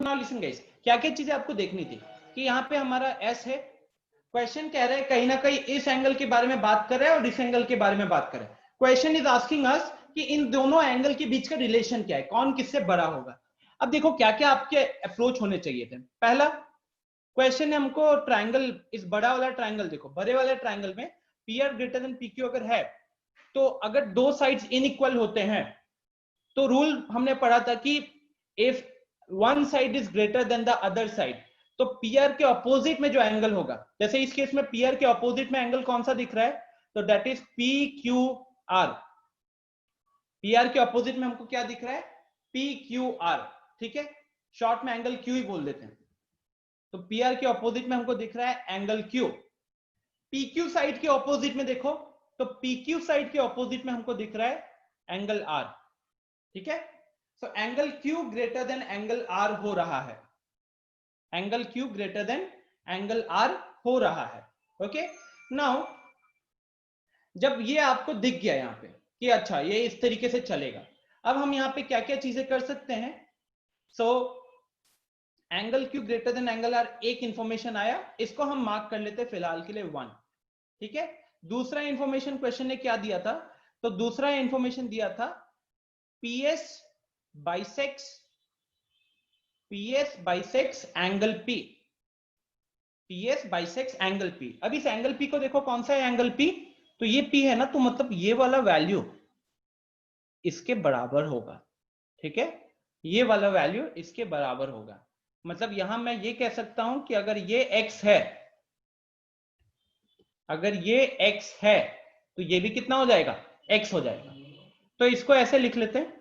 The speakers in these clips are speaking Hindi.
नाउ लिसन गाइस, क्या क्या चीजें आपको देखनी थी कि यहाँ पे हमारा एस है, क्वेश्चन कह रहे हैं कहीं ना कहीं इस एंगल के बारे में बात कर रहे हैं और इस एंगल के बारे में बात कर रहे हैं। क्वेश्चन इज आस्किंग अस कि इन दोनों एंगल के बीच का रिलेशन क्या है, कौन किससे बड़ा होगा। अब देखो क्या क्या आपके अप्रोच होने चाहिए थे। पहला क्वेश्चन है हमको ट्राइंगल, इस बड़ा वाला ट्राइंगल देखो, बड़े वाले ट्राइंगल में P R greater than P Q अगर है तो अगर दो साइड्स इनइक्वल होते हैं तो रूल हमने पढ़ा था कि if one side is greater then the other side तो पीआर के ऑपोजिट में जो एंगल होगा, जैसे इस केस में पीआर के ऑपोजिट में एंगल कौन सा दिख रहा है, तो that is P Q R. PR के ऑपोजिट में हमको क्या दिख रहा है, पी क्यू आर, ठीक है, शॉर्ट में एंगल क्यू ही बोल देते हैं। तो पीआर के ऑपोजिट में हमको दिख रहा है एंगल क्यू। पीक्यू साइड के ऑपोजिट में देखो तो पीक्यू साइड के ऑपोजिट में हमको दिख रहा है एंगल आर, ठीक है। So angle Q greater than angle R हो रहा है, angle Q greater than angle R हो रहा है। ओके, नाउ जब ये आपको दिख गया यहाँ पे कि अच्छा ये इस तरीके से चलेगा, अब हम यहाँ पे क्या क्या चीजें कर सकते हैं। So angle Q greater than angle R, एक इंफॉर्मेशन आया, इसको हम मार्क कर लेते फिलहाल के लिए 1, ठीक है। दूसरा इंफॉर्मेशन क्वेश्चन ने क्या दिया था, तो दूसरा इंफॉर्मेशन दिया था PS bisects angle P, PS bisects angle P. अब इस एंगल पी को देखो कौन सा है एंगल पी, तो ये पी है ना, तो मतलब ये वाला वैल्यू इसके बराबर होगा, ठीक है, ये वाला वैल्यू इसके बराबर होगा। मतलब यहां मैं ये कह सकता हूं कि अगर ये x है, अगर ये x है तो ये भी कितना हो जाएगा, x हो जाएगा। तो इसको ऐसे लिख लेते हैं,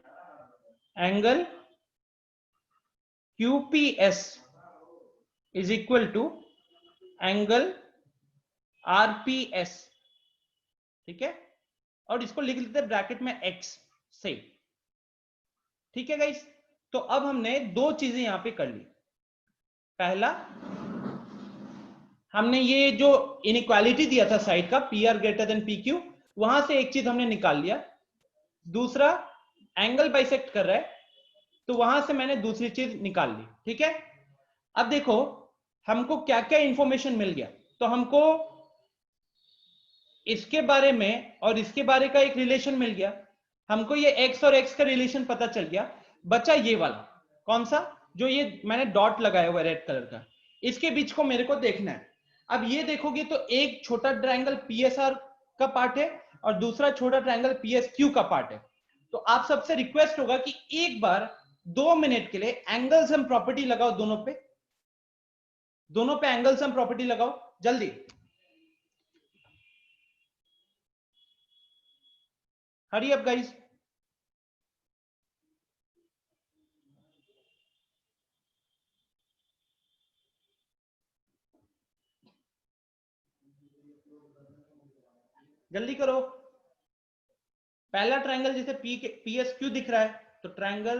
angle QPS is equal to angle RPS, ठीक है, और इसको लिख लेते हैं ब्रैकेट में x से, ठीक है गाइस। तो अब हमने दो चीजें यहां पे कर ली। पहला, हमने ये जो इनइक्वालिटी दिया था साइड का P R greater than P Q, वहां से एक चीज हमने निकाल लिया। दूसरा, एंगल बाइसेक्ट कर रहा है तो वहां से मैंने दूसरी चीज निकाल ली, ठीक है। अब देखो हमको क्या क्या इंफॉर्मेशन मिल गया, तो हमको इसके बारे में और इसके बारे का एक रिलेशन मिल गया, हमको ये x और x का रिलेशन पता चल गया। बचा ये वाला, कौन सा, जो ये मैंने डॉट लगाया हुआ रेड कलर का, इसके बीच को मेरे को देखना है। अब ये देखोगे तो एक छोटा ट्रायंगल पीएसआर का पार्ट है और दूसरा छोटा ट्रायंगल पीएसक्यू का पार्ट है। तो आप सबसे रिक्वेस्ट होगा कि एक बार 2 मिनट के लिए एंगल सम प्रॉपर्टी लगाओ, दोनों पे एंगल सम प्रॉपर्टी लगाओ जल्दी। हरी अप गाइस, जल्दी करो। पहला ट्रायंगल जैसे पीएसक्यू दिख रहा है तो ट्रायंगल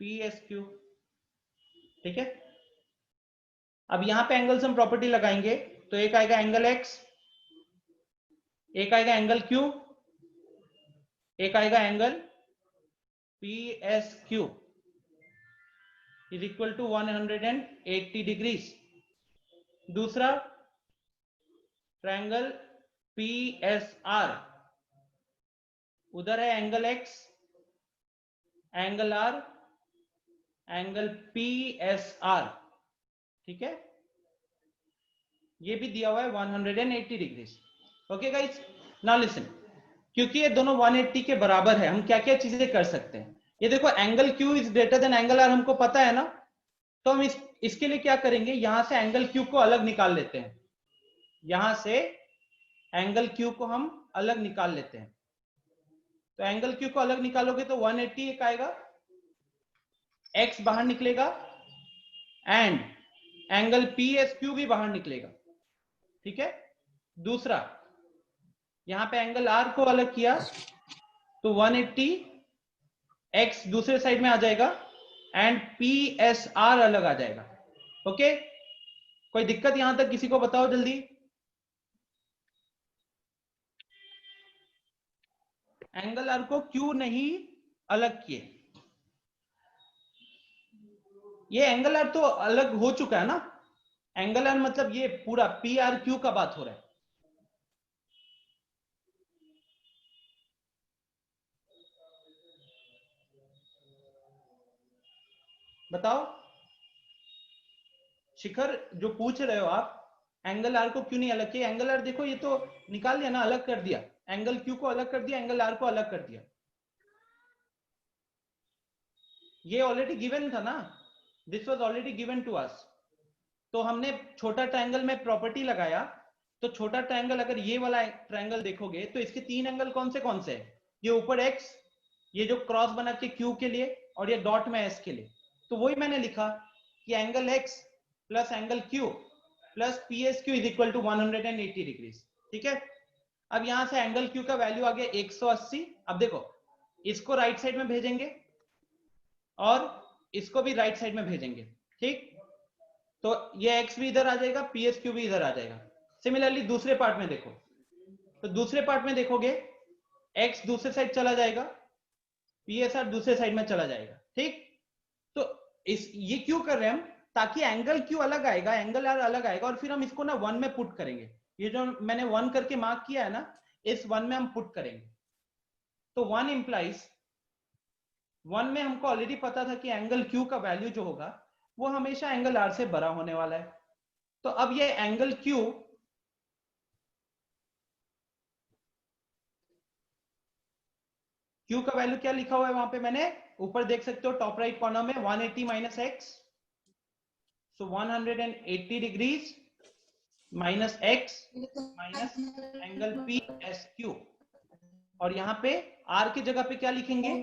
पीएसक्यू, ठीक है। अब यहां पे एंगल सम प्रॉपर्टी लगाएंगे तो एक आएगा एंगल एक्स, एक आएगा एंगल क्यू, एक आएगा angle PSQ is equal to 180 degrees. दूसरा ट्रायंगल पीएसआर, उधर है angle X, angle R, angle PSR, ठीक है, ये भी दिया हुआ है 180 degrees. Okay guys, now listen, क्योंकि ये दोनों 180 के बराबर है, हम क्या क्या चीजें कर सकते हैं। ये देखो angle Q is greater than angle R हमको पता है ना, तो हम इसके लिए क्या करेंगे, यहां से एंगल क्यू को अलग निकाल लेते हैं, यहां से एंगल क्यू को हम अलग निकाल लेते हैं। तो एंगल क्यू को अलग निकालोगे तो 180 एक आएगा, एक्स बाहर निकलेगा एंड एंगल पीएसक्यू भी बाहर निकलेगा, ठीक है। दूसरा, यहां पे एंगल आर को अलग किया तो 180 एक्स दूसरे साइड में आ जाएगा एंड पीएसआर अलग आ जाएगा। ओके, कोई दिक्कत यहां तक किसी को बताओ जल्दी। एंगल आर को क्यों नहीं अलग किए, ये एंगल आर तो अलग हो चुका है ना, एंगल आर मतलब ये पूरा पी आर क्यू का बात हो रहा है। बताओ शिखर, जो पूछ रहे हो आप, एंगल आर को क्यों नहीं अलग किया? एंगल आर देखो ये तो निकाल दिया ना, अलग कर दिया, एंगल क्यू को अलग कर दिया, एंगल आर को अलग कर दिया, ये ऑलरेडी गिवन था ना, this was already given to us. तो हमने छोटा ट्रायंगल में प्रॉपर्टी लगाया, तो छोटा ट्रायंगल अगर ये वाला ट्रायंगल देखोगे तो इसके तीन एंगल कौन से हैं? ये ऊपर x, ये जो क्रॉस बना के q के लिए, और ये डॉट में s के लिए। तो वही मैंने लिखा कि angle x plus angle q plus P S Q is equal to 180 degree. ठीक है, अब यहां से एंगल q का वैल्यू आ गया 180। अब देखो इसको राइट साइड में भेजेंगे और इसको भी राइट साइड में भेजेंगे, ठीक, तो ये x भी इधर आ जाएगा, पी एस क्यू भी इधर आ जाएगा। सिमिलरली दूसरे पार्ट में देखो, तो दूसरे पार्ट में देखोगे x दूसरे साइड चला जाएगा, पी एस आर दूसरे साइड में चला जाएगा, ठीक। तो इस ये क्यों कर रहे हैं हम? ताकि एंगल क्यू अलग आएगा, एंगल आर अलग आएगा, और फिर हम इसको ना 1 में पुट करेंगे। ये जो मैंने 1 करके मार्क किया है ना, इस 1 में हम पुट करेंगे। तो 1 इंप्लाइज 1 में हमको ऑलरेडी पता था कि एंगल क्यू का वैल्यू जो होगा वो हमेशा एंगल आर से बड़ा होने वाला है। तो अब ये एंगल क्यू, क्यू का वैल्यू क्या लिखा हुआ है वहां पे मैंने, ऊपर देख सकते हो टॉप राइट कॉर्नर में 180 माइनस एक्स, सो 180 degrees minus x minus angle P S Q, और यहाँ पे आर की जगह पे क्या लिखेंगे?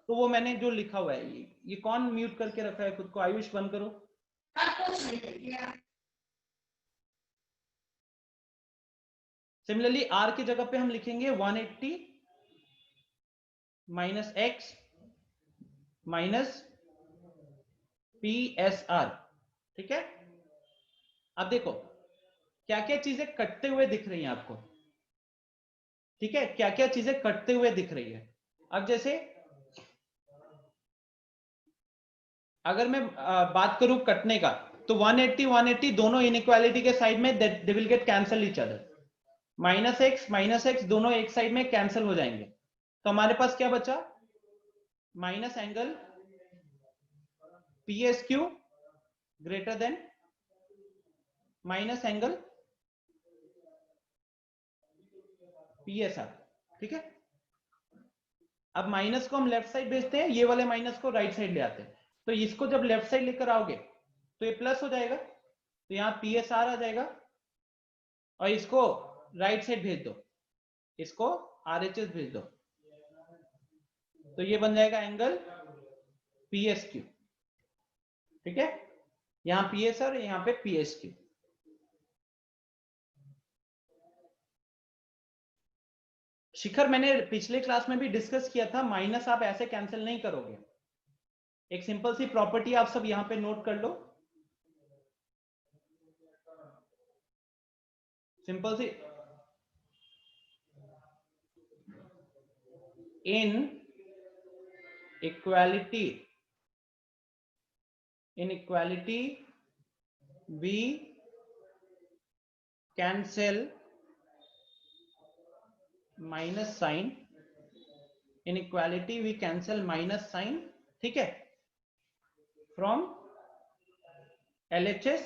तो वो मैंने जो लिखा हुआ है, ये कौन म्यूट करके रखा है खुद को? आयुष बंद करो। सिमिलरली आर की जगह पे हम लिखेंगे 180 minus x minus P S R, ठीक है। अब देखो क्या क्या चीजें कटते हुए दिख रही हैं आपको, ठीक है, क्या क्या चीजें कटते हुए दिख रही है। अब जैसे अगर मैं बात करूं कटने का, तो 180 180 दोनों इनइक्वालिटी के साइड में they will get cancel each other, minus x दोनों एक साइड में कैंसिल हो जाएंगे। तो हमारे पास क्या बचा? Minus angle P S Q greater then minus angle P S R, ठीक है। अब माइनस को हम लेफ्ट साइड भेजते हैं, ये वाले माइनस को राइट साइड ले आते हैं। तो इसको जब लेफ्ट साइड लेकर आओगे तो ये प्लस हो जाएगा, तो यहाँ पी एस आर आ जाएगा, और इसको राइट साइड भेज दो, इसको आर एच एस भेज दो, तो ये बन जाएगा एंगल पी एस क्यू, ठीक है। यहाँ पी एस आर, यहाँ पे पी एस क्यू। शिखर, मैंने पिछले क्लास में भी डिस्कस किया था, माइनस आप ऐसे कैंसिल नहीं करोगे। एक सिंपल सी प्रॉपर्टी आप सब यहां पे नोट कर लो, simple C, inequality we cancel minus sign, inequality we cancel minus sign, ठीक है, from LHS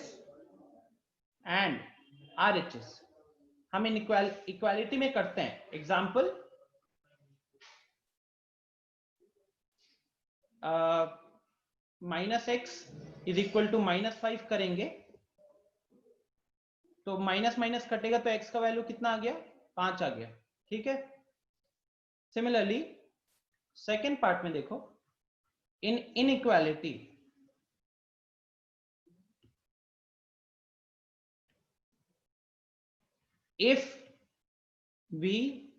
and RHS। हम इक्वालिटी में करते हैं, example minus X is equal to -5 करेंगे, तो माइनस माइनस कटेगा तो x का वैल्यू कितना आ गया? 5 आ गया, ठीक है। सिमिलरली सेकेंड पार्ट में देखो, इन inequality if we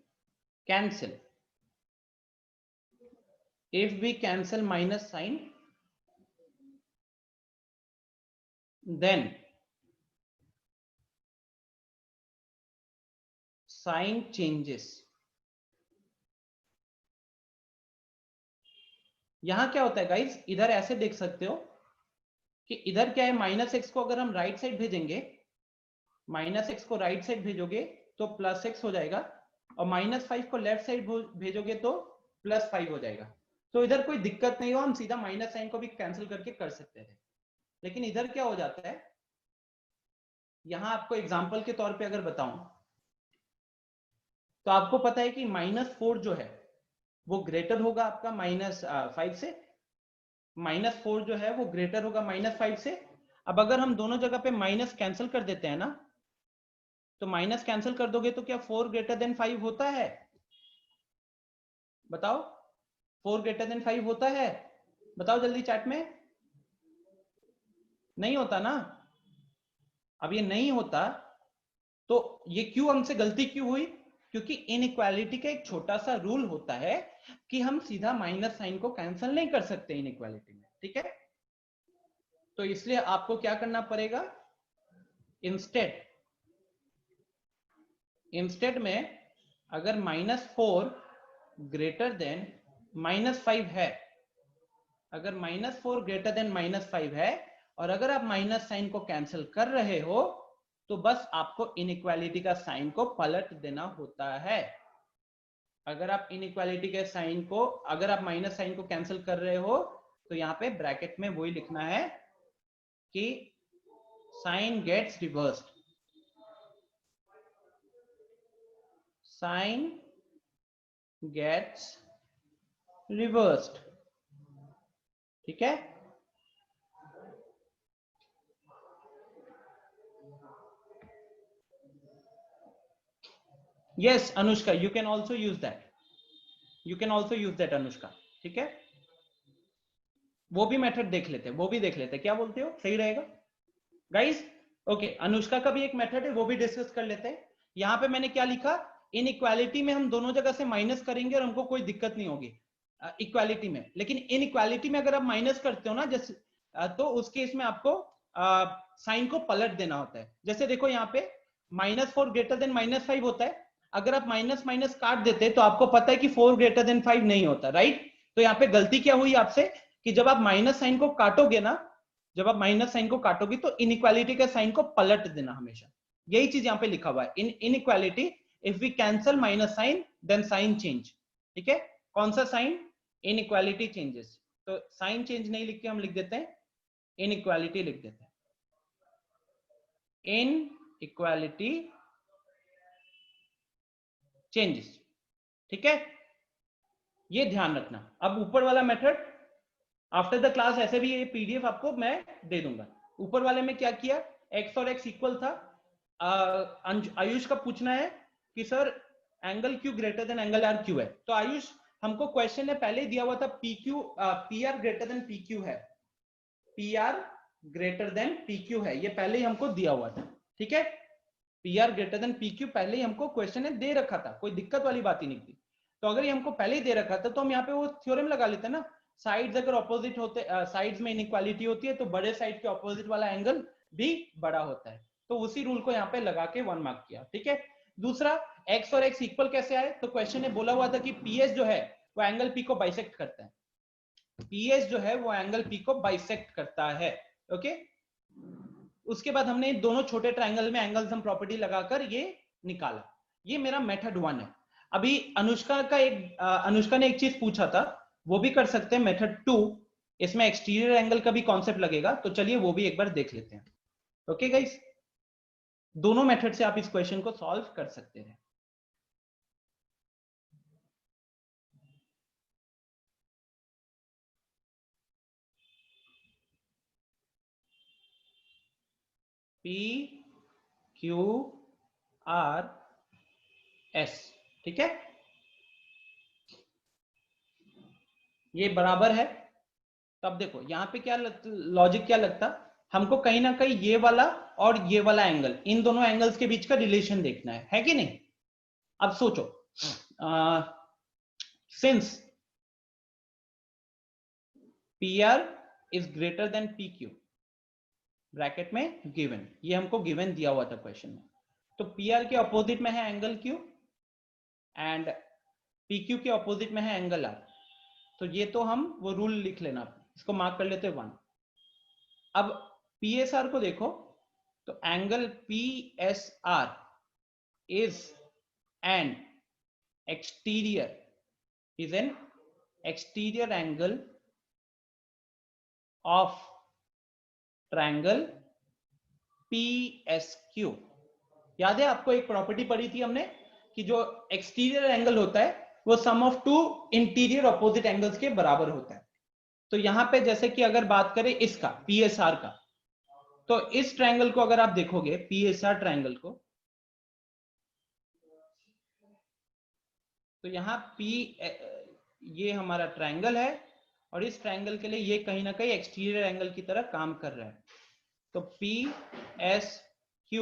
cancel minus sign, then sign changes। यहां क्या होता है गाइस, इधर ऐसे देख सकते हो कि इधर क्या है, माइनस एक्स को अगर हम राइट साइड भेजेंगे, माइनस एक्स को राइट साइड भेजोगे तो प्लस एक्स हो जाएगा, और माइनस 5 को लेफ्ट साइड भेजोगे तो प्लस 5 हो जाएगा। तो इधर कोई दिक्कत नहीं हो, हम सीधा माइनस साइन को भी कैंसिल करके कर सकते थे। लेकिन इधर क्या हो जाता है, यहां आपको एग्जांपल के तौर पे अगर बताऊं तो आपको पता है कि -4 जो है वो ग्रेटर होगा आपका -5 से, -4 जो है वो ग्रेटर होगा -5 से। अब अगर हम दोनों जगह पे माइनस कैंसिल कर देते हैं ना, तो माइनस कैंसिल कर दोगे तो क्या 4 ग्रेटर देन 5 होता है? बताओ, 4 ग्रेटर देन 5 होता है? बताओ जल्दी चैट में। नहीं होता ना। अब ये नहीं होता तो ये क्यों हमसे गलती क्यों हुई? क्योंकि इनइक्वालिटी का एक छोटा सा रूल होता है कि हम सीधा माइनस साइन को कैंसिल नहीं कर सकते इनइक्वालिटी में, ठीक है? तो इसलिए आपको क्या करना पड़ेगा, इंस्टेड में अगर -4 ग्रेटर देन -5 है, अगर -4 ग्रेटर देन -5 है और अगर आप माइनस साइन को कैंसिल कर रहे हो तो बस आपको इनइक्वालिटी का साइन को पलट देना होता है। अगर आप इनइक्वालिटी के साइन को, अगर आप माइनस साइन को कैंसिल कर रहे हो तो यहां पे ब्रैकेट में वही लिखना है कि sign gets reversed, sign gets reversed, ठीक है? Yes Anushka, you can also use that, you can also use that Anushka, ठीक है? वो भी मेथड देख लेते हैं, वो भी देख लेते हैं, क्या बोलते हो, सही रहेगा गाइस? ओके, अनुष्का का भी एक मेथड है, वो भी डिस्कस कर लेते हैं। यहां पे मैंने क्या लिखा, इनइक्वालिटी में हम दोनों जगह से माइनस करेंगे और हमको कोई दिक्कत नहीं होगी इक्वालिटी में, लेकिन इनइक्वालिटी में अगर आप माइनस करते हो ना, जैसे तो उस केस में आपको साइन को पलट देना होता है। जैसे देखो यहाँ पे -4 ग्रेटर देन -5 होता है, अगर आप माइनस माइनस काट देते तो आपको पता है कि 4 ग्रेटर देन 5 नहीं होता, राइट? तो यहाँ पे गलती क्या हुई आपसे कि जब आप माइनस साइन को काटोगे ना, जब आप माइनस साइन को काटोगे तो इनइक्वालिटी के साइन को पलट देना हमेशा। यही चीज यहाँ पे लिखा हुआ है, in inequality if we cancel minus sign then sign change, ठीक है? कौन सा साइन? Inequality changes. तो साइन चेंज नहीं लिख के हम लिख देते हैं इनइक्वालिटी, लिख देते हैं इनइक्वालिटी चेंजेस, ठीक है? ये ध्यान रखना। अब ऊपर वाला मेथड आफ्टर द क्लास ऐसे भी ये पीडीएफ आपको मैं दे दूंगा। ऊपर वाले में क्या किया, x और x इक्वल था। आयुष का पूछना है कि sir angle Q greater than angle R Q है, तो आयुष हमको क्वेश्चन ने पहले दिया हुआ था P R greater than P Q है, P R greater than P Q है, ये पहले ही हमको दिया हुआ था, ठीक है? P R greater than P Q पहले ही हमको क्वेश्चन ने दे रखा था, कोई दिक्कत वाली बात ही नहीं थी। तो अगर ये हमको पहले ही दे रखा था तो हम यहाँ पे वो थ्योरम लगा लेते हैं ना, साइड्स अगर ऑपोजिट होते, साइड्स में इनइक्वालिटी होती है तो बड़े साइड के ऑपोजिट वाला एंगल भी बड़ा होता है। तो उसी रूल को यहाँ पे लगा के 1 मार्क किया, ठीक है? दूसरा, x और x इक्वल कैसे आए, तो क्वेश्चन ने बोला हुआ था कि PS जो है वो एंगल P को बाइसेक्ट करता है, PS जो है वो एंगल P को बाइसेक्ट करता है, ओके? उसके बाद हमने दोनों छोटे ट्रायंगल में एंगल सम प्रॉपर्टी लगाकर ये निकाला। ये मेरा मेथड 1 है। अभी अनुष्का ने एक चीज पूछा था, वो भी कर सकते हैं मेथड 2, इसमें एक्सटीरियर एंगल का भी कॉन्सेप्ट लगेगा, तो चलिए वो भी एक बार देख लेते हैं। ओके गाइस, दोनों मेथड से आप इस क्वेश्चन को सॉल्व कर सकते हैं। P Q R S, ठीक है? ये बराबर है। तब देखो यहाँ पे क्या लॉजिक क्या लगता, हमको कहीं ना कहीं ये वाला और ये वाला एंगल, इन दोनों एंगल्स के बीच का रिलेशन देखना है कि नहीं? अब सोचो, since P R is greater than P Q, bracket में गिवन, ये हमको गिवन दिया हुआ था क्वेश्चन में, तो पी आर के अपोजिट में है angle Q and P Q के अपोजिट में है एंगल आर। तो ये तो हम वो रूल लिख लेना, इसको मार्क कर लेते हैं 1। अब PSR को देखो तो angle PSR is an exterior angle of triangle PSQ। याद है आपको एक प्रॉपर्टी पढ़ी थी हमने कि जो एक्सटीरियर एंगल होता है वो sum of two interior opposite angles के बराबर होता है। तो यहां पे जैसे कि अगर बात करें इसका PSR का, तो इस ट्रायंगल को अगर आप देखोगे PSR ट्रायंगल को, तो यहाँ ये हमारा ट्रायंगल है और इस ट्रायंगल के लिए ये कहीं ना कहीं एक्सटीरियर एंगल की तरह काम कर रहा है। तो PSQ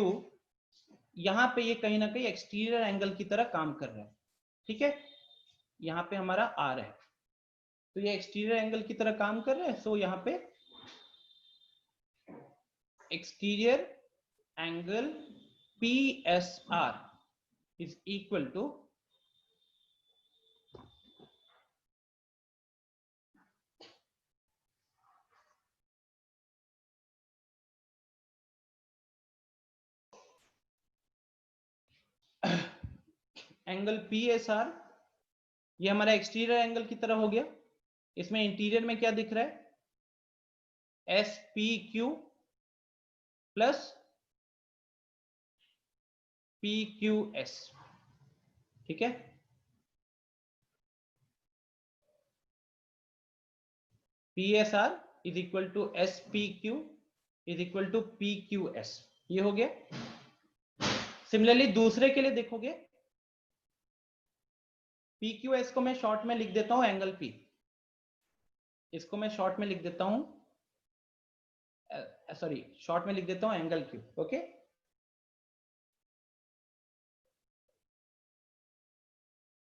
यहां पे ये कहीं ना कहीं एक्सटीरियर एंगल की तरह काम कर रहा है, ठीक है। यहाँ पे हमारा R है, तो ये एक्सटीरियर एंगल की तरह काम कर रहा है। सो यहाँ पे exterior angle PSR is equal to angle PSR, ये हमारा एक्सटीरियर एंगल की तरह हो गया। इसमें इंटीरियर में क्या दिख रहा है, SPQ प्लस PQS, ठीक है। PSR is equal to SPQ is equal to PQS, ये हो गया। सिमिलरली दूसरे के लिए देखोगे, PQS को मैं शॉर्ट में लिख देता हूं एंगल P, इसको मैं शॉर्ट में लिख देता हूं, सॉरी शॉर्ट में लिख देता हूं angle Q, okay.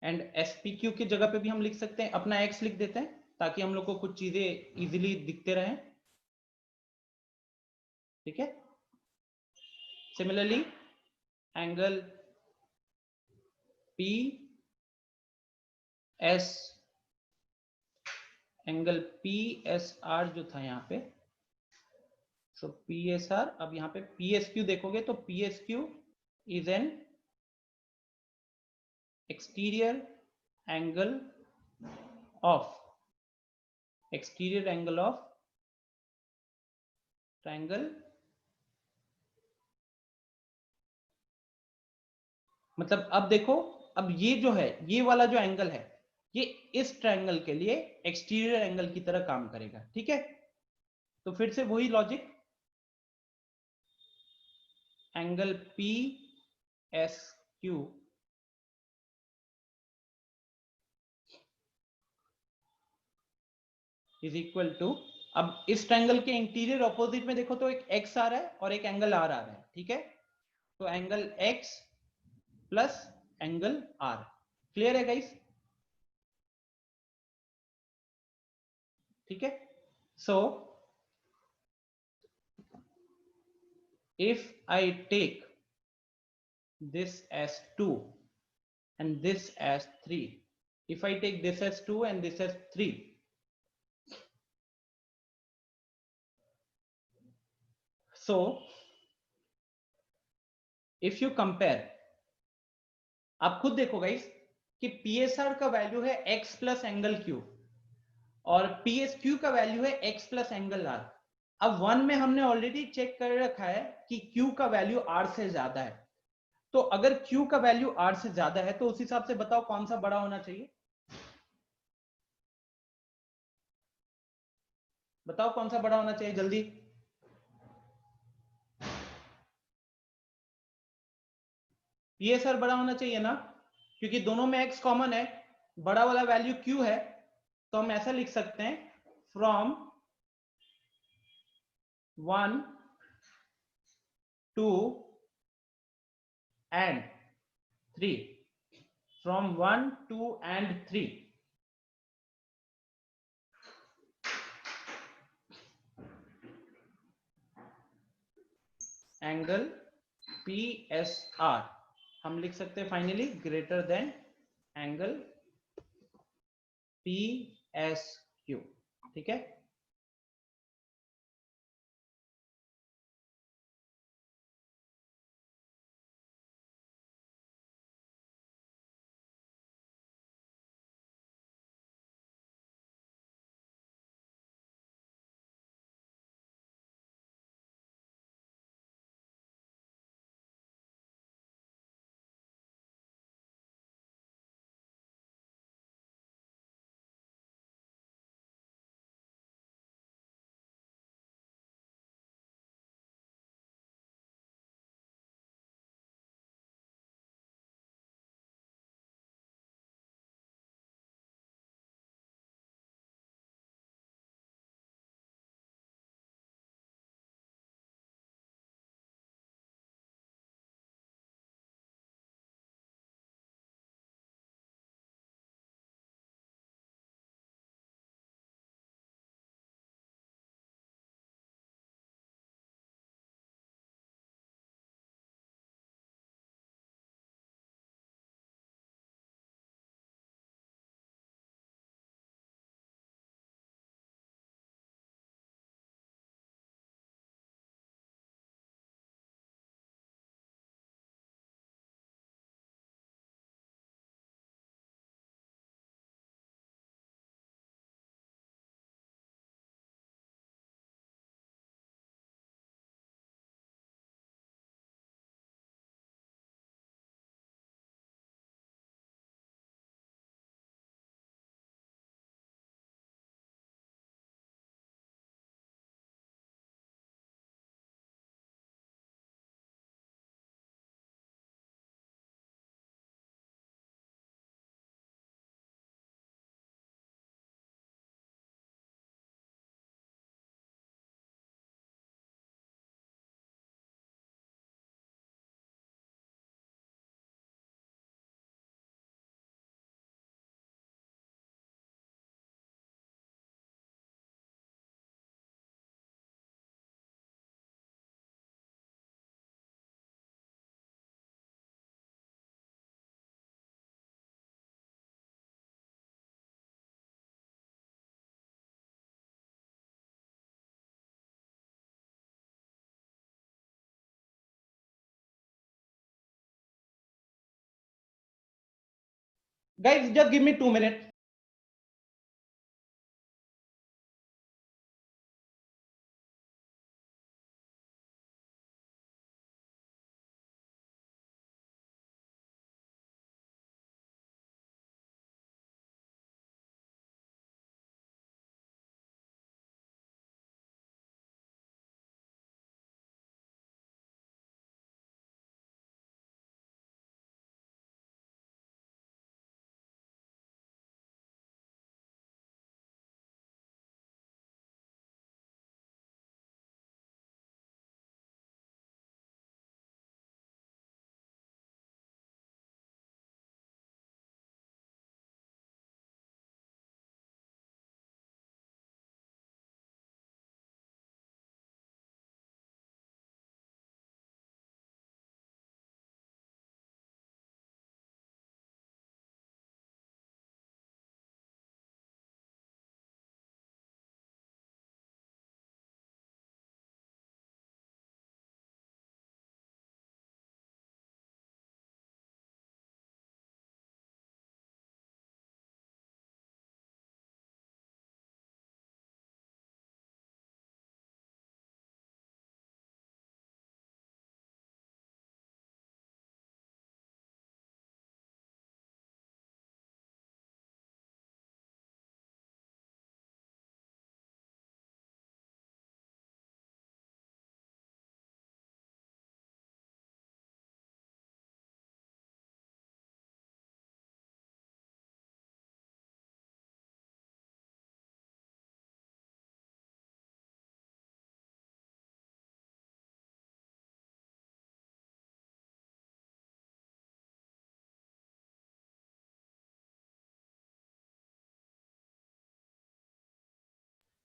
And SPQ की जगह पे भी हम लिख सकते हैं अपना X लिख देते हैं ताकि हम लोग को कुछ चीजें इजीली दिखते रहें, ठीक है। सिमिलरली एंगल एंगल PSR जो था यहाँ पे, सो PSR, अब यहाँ पे PSQ देखोगे तो PSQ is an exterior angle of triangle, मतलब अब देखो, अब ये जो है, ये वाला जो एंगल है, ये इस ट्रायंगल के लिए एक्सटीरियर एंगल की तरह काम करेगा, ठीक है। तो फिर से वही logic, angle PSQ is equal to, अब इस ट्रायंगल के इंटीरियर ऑपोजिट में देखो तो एक X आ रहा है और एक एंगल R आ रहा है, ठीक है। तो angle X plus angle R, clear है गाइस, ठीक है। सो if I take this as 2 and this as 3, if I take this as 2 and this as 3, so if you compare, आप खुद देखो गाइस कि PSR का वैल्यू है X प्लस एंगल Q और PSQ का वैल्यू है X प्लस एंगल R। अब 1 में हमने ऑलरेडी चेक कर रखा है कि Q का वैल्यू R से ज्यादा है, तो अगर Q का वैल्यू R से ज्यादा है तो उस हिसाब से बताओ कौन सा बड़ा होना चाहिए, बताओ कौन सा बड़ा होना चाहिए जल्दी। PSR बड़ा होना चाहिए ना, क्योंकि दोनों में X कॉमन है, बड़ा वाला वैल्यू Q है, तो हम ऐसा लिख सकते हैं from 1 2 and 3, from 1 2 and 3, angle PSR हम लिख सकते हैं finally greater than angle PSQ, ठीक है। Guys, just give me 2 minutes.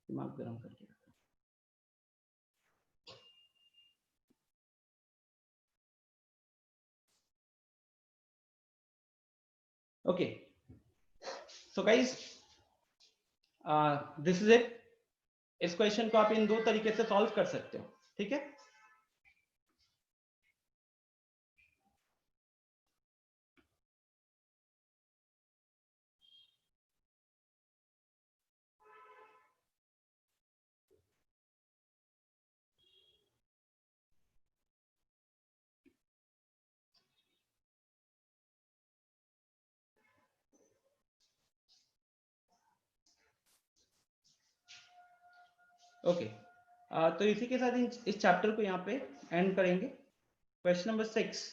दिमाग गर्म करके okay so guys this is it इस क्वेश्चन को आप इन दो तरीके से सॉल्व कर सकते हो ठीक है ओके तो इसी के साथ इस चैप्टर को यहाँ पे एंड करेंगे क्वेश्चन नंबर 6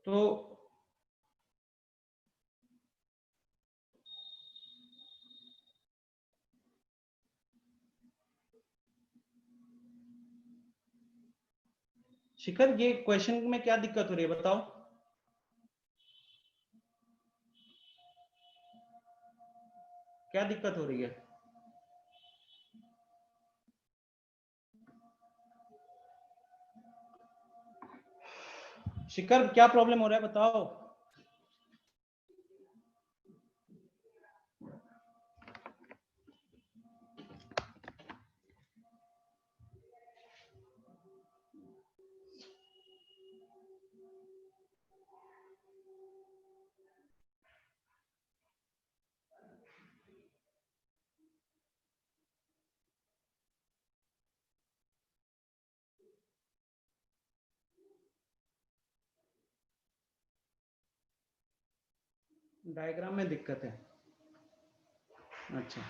तो शिखर ये क्वेश्चन में क्या दिक्कत हो रही है बताओ क्या दिक्कत हो रही है शिखर क्या प्रॉब्लम हो रहा है बताओ डायग्राम में दिक्कत है। अच्छा,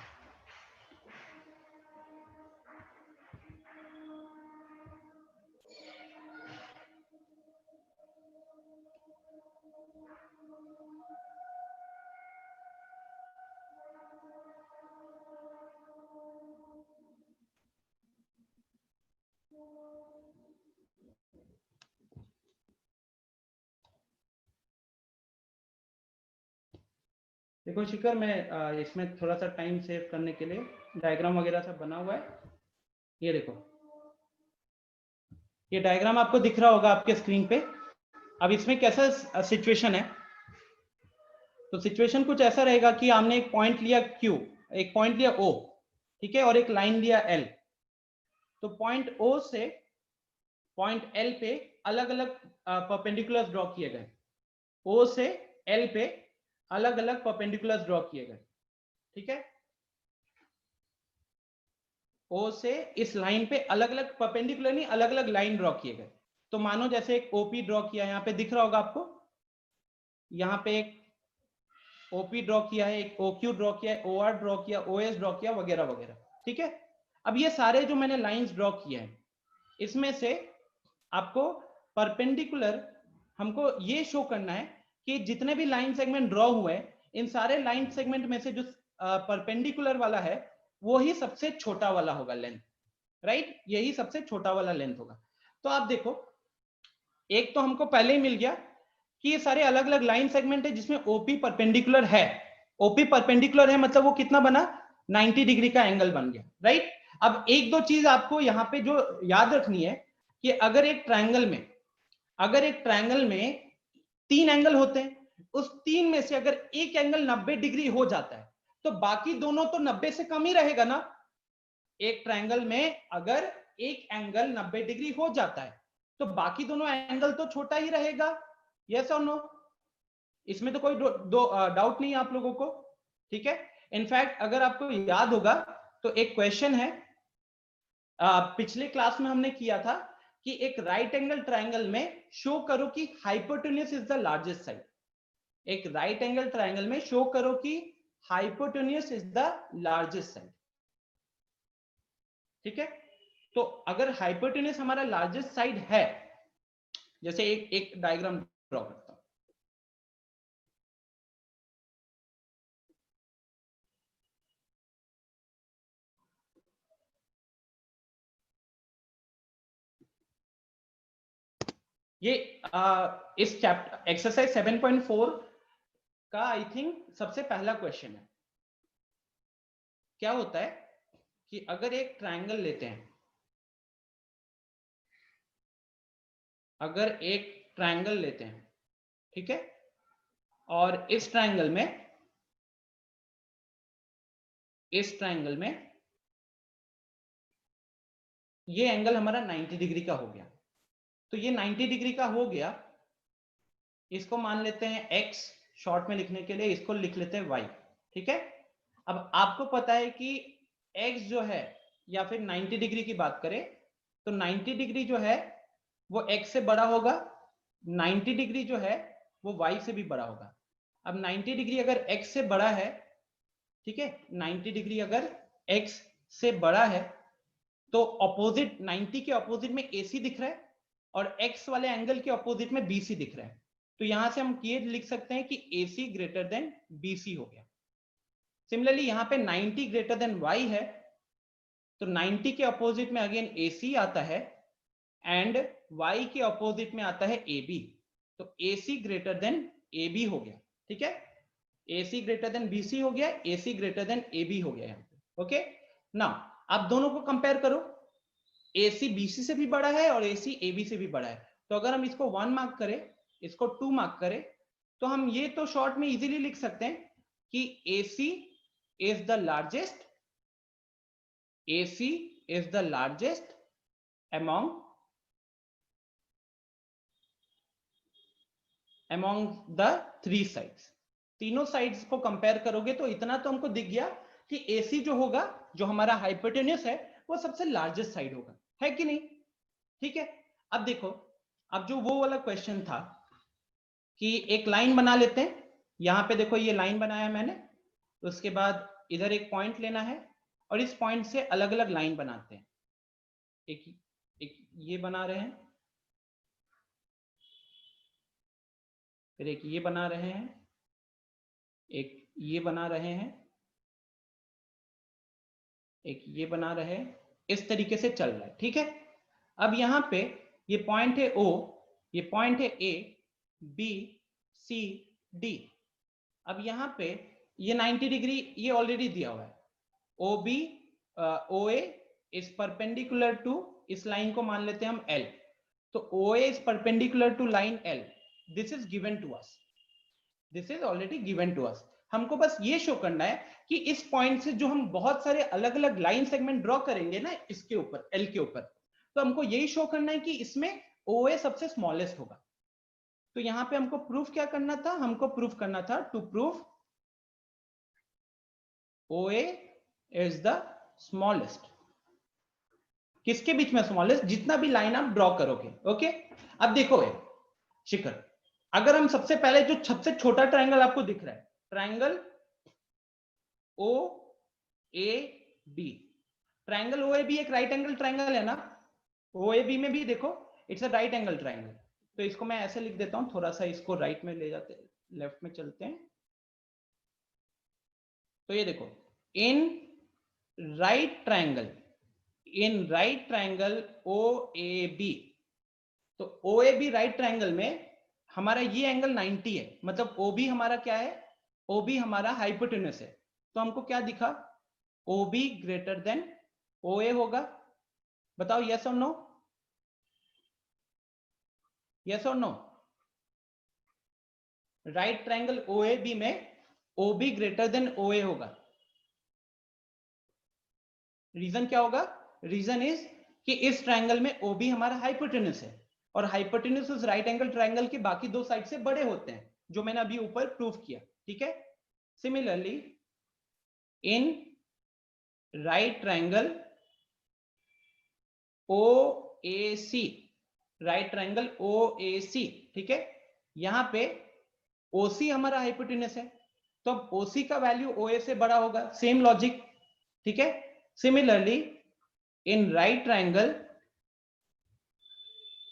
देखो शिखर, मैं इसमें थोड़ा सा टाइम सेव करने के लिए डायग्राम वगैरह सब बना हुआ है। ये देखो, ये डायग्राम आपको दिख रहा होगा आपके स्क्रीन पे। अब इसमें कैसा सिचुएशन है, तो सिचुएशन कुछ ऐसा रहेगा कि हमने एक पॉइंट लिया Q, एक पॉइंट लिया O, ठीक है, और एक लाइन लिया L। तो पॉइंट O से पॉइंट L पे अलग अलग परपेंडिकुलर्स ड्रॉ किए गए। O से L पे अलग अलग परपेंडिकुलर्स ड्रॉ किए गए, ठीक है। O से इस लाइन पे अलग अलग परपेंडिकुलर नहीं, अलग अलग लाइन ड्रॉ किए गए। तो मानो जैसे एक OP ड्रॉ किया, यहाँ पे दिख रहा होगा आपको, यहाँ पे एक OP ड्रॉ किया है, एक OQ ड्रॉ किया है, OR ड्रॉ किया, OS ड्रॉ किया, वगैरह वगैरह, ठीक है। अब ये सारे जो मैंने लाइंस ड्रॉ किए हैं, इसमें से आपको परपेंडिकुलर हमको ये शो करना है कि जितने भी लाइन सेगमेंट ड्रॉ हुए हैं, इन सारे लाइन सेगमेंट में से जो परपेंडिकुलर वाला है वो ही सबसे छोटा वाला होगा लेंथ, राइट, यही सबसे छोटा वाला लेंथ होगा। तो आप देखो, एक तो हमको पहले ही मिल गया कि ये सारे अलग अलग लाइन सेगमेंट है जिसमें ओपी परपेंडिकुलर है। ओपी परपेंडिकुलर है मतलब वो कितना बना, 90 डिग्री का एंगल बन गया, राइट। अब एक दो चीज आपको यहां पे जो याद रखनी है कि अगर एक ट्रायंगल में 3 एंगल होते हैं, उस 3 में से अगर एक एंगल 90 डिग्री हो जाता है तो बाकी दोनों तो 90 से कम ही रहेगा ना। एक ट्रायंगल में अगर एक एंगल 90 डिग्री हो जाता है तो बाकी दोनों एंगल तो छोटा ही रहेगा, यस और नो। इसमें तो कोई डाउट नहीं है आप लोगों को, ठीक है। इनफैक्ट अगर आपको याद होगा तो एक क्वेश्चन है, पिछले क्लास में हमने किया था कि एक राइट एंगल ट्रायंगल में शो करो कि hypotenuse is the largest side. एक राइट एंगल ट्रायंगल में शो करो कि hypotenuse is the largest side, ठीक है। तो अगर हाइपोटेन्यूज हमारा लार्जेस्ट साइड है, जैसे एक डायग्राम ड्रॉ करता हूं, ये इस चैप्टर एक्सरसाइज 7.4 का आई थिंक सबसे पहला क्वेश्चन है। क्या होता है कि अगर एक ट्रायंगल लेते हैं, ठीक है, और इस ट्रायंगल में ये एंगल हमारा 90 डिग्री का हो गया। तो ये 90 डिग्री का हो गया, इसको मान लेते हैं x, शॉर्ट में लिखने के लिए इसको लिख लेते हैं y, ठीक है। अब आपको पता है कि x जो है, या फिर 90 डिग्री की बात करें तो 90 डिग्री जो है वो x से बड़ा होगा, 90 डिग्री जो है वो y से भी बड़ा होगा। अब 90 डिग्री अगर x से बड़ा है, ठीक है, 90 डिग्री अगर x से बड़ा है तो ऑपोजिट 90 के ऑपोजिट में AC दिख रहा है और x वाले एंगल के ऑपोजिट में BC दिख रहा है। तो यहां से हम ये लिख सकते हैं कि AC ग्रेटर देन BC हो गया। सिमिलरली यहां पे 90 ग्रेटर देन y है, तो 90 के ऑपोजिट में अगेन AC आता है एंड y के ऑपोजिट में आता है AB। तो AC ग्रेटर देन AB हो गया, ठीक है। AC ग्रेटर देन BC हो गया, AC ग्रेटर देन AB हो गया यहाँ पे, ओके। नाउ आप दोनों को कंपेयर करो, AC BC से भी बड़ा है और AC AB से भी बड़ा है। तो अगर हम इसको 1 मार्क करें, इसको 2 मार्क करें, तो हम ये तो शॉर्ट में इजीली लिख सकते हैं कि AC is the largest among the 3 sides। तीनों साइड्स को कंपेयर करोगे तो इतना तो हमको दिख गया कि AC जो होगा, जो हमारा हाइपोटेन्यूस है, वो सबसे लार्जेस्ट साइड होगा, है कि नहीं, ठीक है। अब देखो, अब जो वो वाला क्वेश्चन था कि एक लाइन बना लेते हैं, यहाँ पे देखो ये लाइन बनाया मैंने, उसके बाद इधर एक पॉइंट लेना है और इस पॉइंट से अलग अलग लाइन बनाते हैं। एक ये बना रहे हैं, फिर एक ये बना रहे हैं, एक ये बना रहे हैं, एक ये बना रहे हैं, इस तरीके से चल रहा है। ठीक है, अब यहाँ पे ये पॉइंट है O, ये पॉइंट है A, B, C, D। अब यहाँ पे ये 90 डिग्री ये ऑलरेडी दिया हुआ है। OB OA is perpendicular to, इस लाइन को मान लेते हैं हम L, तो OA is perpendicular to line L। This is given to us, this is already given to us. हमको बस ये शो करना है कि इस पॉइंट से जो हम बहुत सारे अलग अलग लाइन सेगमेंट ड्रॉ करेंगे ना इसके ऊपर, L के ऊपर, तो हमको यही शो करना है कि इसमें OA सबसे स्मॉलेस्ट होगा। तो यहां पे हमको प्रूफ क्या करना था, हमको प्रूफ करना था to proof OA is the smallest. किसके बीच में स्मॉलेस्ट? जितना भी लाइन आप ड्रॉ करोगे। ओके, अब देखो शिखर, अगर हम सबसे पहले जो सबसे छोटा ट्रायंगल आपको दिख रहा है, ट्रायंगल OAB, ट्रायंगल OAB एक राइट एंगल ट्रायंगल है ना, OAB में भी देखो it's a right angle triangle. तो इसको मैं ऐसे लिख देता हूं, थोड़ा सा इसको राइट में ले जाते, लेफ्ट में चलते हैं। तो ये देखो, in right triangle, in right triangle OAB, तो OAB राइट ट्रायंगल में हमारा ये एंगल 90 है, मतलब OB हमारा क्या है, OB हमारा हाइपोटेन्यूस है। तो हमको क्या दिखा, OB ग्रेटर देन OA होगा। बताओ यस और नो, यस और नो? राइट ट्रायंगल OAB में OB ग्रेटर देन OA होगा। रीजन क्या होगा? रीजन इज कि इस ट्रायंगल में OB हमारा हाइपोटेन्यूस है, और हाइपोटेन्यूस उस राइट एंगल ट्रायंगल के बाकी दो साइड से बड़े होते हैं, जो मैंने अभी ऊपर प्रूव किया। ठीक है, similarly in right triangle OAC, right triangle OAC, ठीक है, यहां पे OC हमारा हाइपोटेन्यूस है, तो अब OC का वैल्यू OA से बड़ा होगा, सेम लॉजिक। ठीक है, similarly in right triangle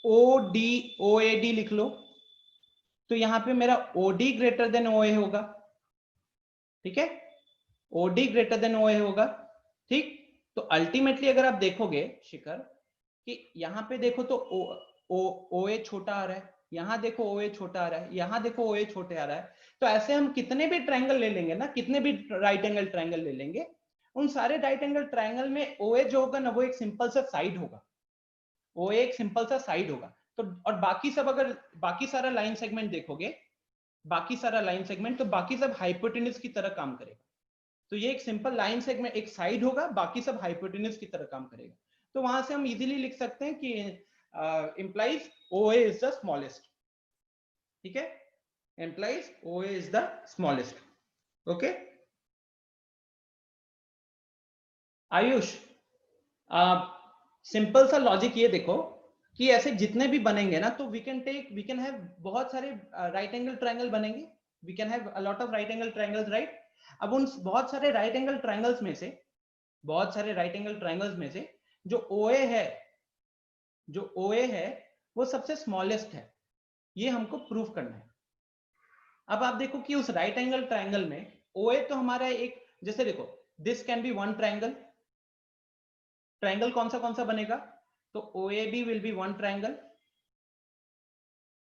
OAD लिख लो, तो यहां पे मेरा OD ग्रेटर देन OA होगा। ठीक है, OD ग्रेटर देन OA होगा। ठीक, तो अल्टीमेटली अगर आप देखोगे शिखर कि यहां पे देखो तो OA छोटा आ रहा है, यहां देखो OA छोटा आ रहा है, यहां देखो OA छोटे आ रहा है, तो ऐसे हम कितने भी ट्रायंगल ले लेंगे ना, कितने भी राइट एंगल ट्रायंगल ले लेंगे, उन सारे राइट एंगल ट्रायंगल में OA जो होगा ना, वो एक सिंपल सा साइड होगा, OA एक सिंपल सा साइड होगा। तो और बाकी सब, अगर बाकी सारा लाइन सेगमेंट देखोगे, बाकी सारा लाइन सेगमेंट, तो बाकी सब हाइपोटेन्यूस की तरह काम करेगा। तो ये एक सिंपल लाइन सेगमेंट एक साइड होगा, बाकी सब हाइपोटेन्यूस की तरह काम करेगा। तो वहां से हम इजीली लिख सकते हैं कि implies OA is the smallest. ठीक है, implies OA is the smallest. Okay Ayush, simple सा लॉजिक ये देखो कि ऐसे जितने भी बनेंगे ना, तो वी कैन हैव बहुत सारे राइट एंगल ट्रायंगल बनेंगे, we can have a lot of right angle triangles, right. अब उन बहुत सारे राइट एंगल ट्रायंगल्स में से, बहुत सारे राइट एंगल ट्रायंगल्स में से जो OA है, जो OA है वो सबसे स्मॉलेस्ट है, ये हमको प्रूव करना है। अब आप देखो कि उस राइट एंगल ट्रायंगल में OA तो हमारा एक, जैसे देखो this can be one triangle, triangle कौन सा बनेगा, तो OAB will be one triangle,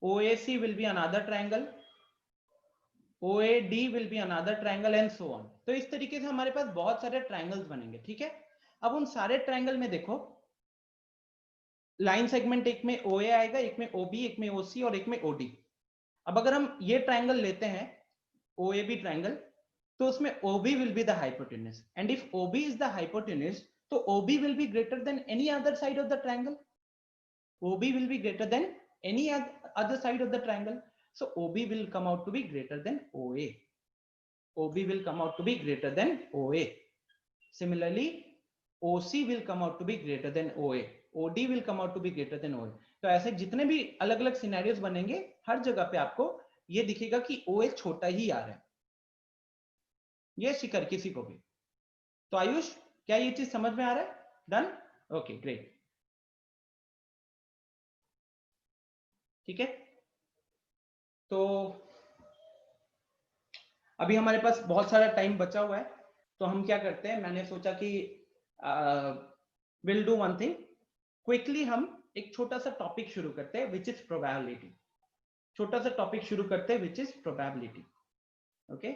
OAC will be another triangle, OAD will be another triangle and so on. तो इस तरीके से हमारे पास बहुत सारे ट्रायंगल्स बनेंगे। ठीक है, अब उन सारे ट्रायंगल में देखो लाइन सेगमेंट एक में OA आएगा, एक में OB, एक में OC और एक में OD। अब अगर हम ये ट्रायंगल लेते हैं OAB ट्रायंगल, तो उसमें OB will be the hypotenuse, and if OB is the hypotenuse, तो OB will be greater than any other side of the triangle, OB will be greater than any other side of the triangle. So OB will come out to be greater than OA. OB will come out to be greater than OA. Similarly, OC will come out to be greater than OA. OD will come out to be greater than OA. तो ऐसे जितने भी अलग अलग सिनेरियोस बनेंगे, हर जगह पे आपको ये दिखेगा कि OH छोटा ही आ रहा है, ये शिखर किसी को भी। तो आयुष, क्या ये चीज समझ में आ रहा है? डन, ओके ग्रेट, ठीक है। तो अभी हमारे पास बहुत सारा टाइम बचा हुआ है, तो हम क्या करते हैं, मैंने सोचा कि will do one thing, quickly हम एक छोटा सा टॉपिक शुरू करते हैं विच इज प्रोबेबिलिटी। छोटा सा टॉपिक शुरू करते हैं which is probability, okay.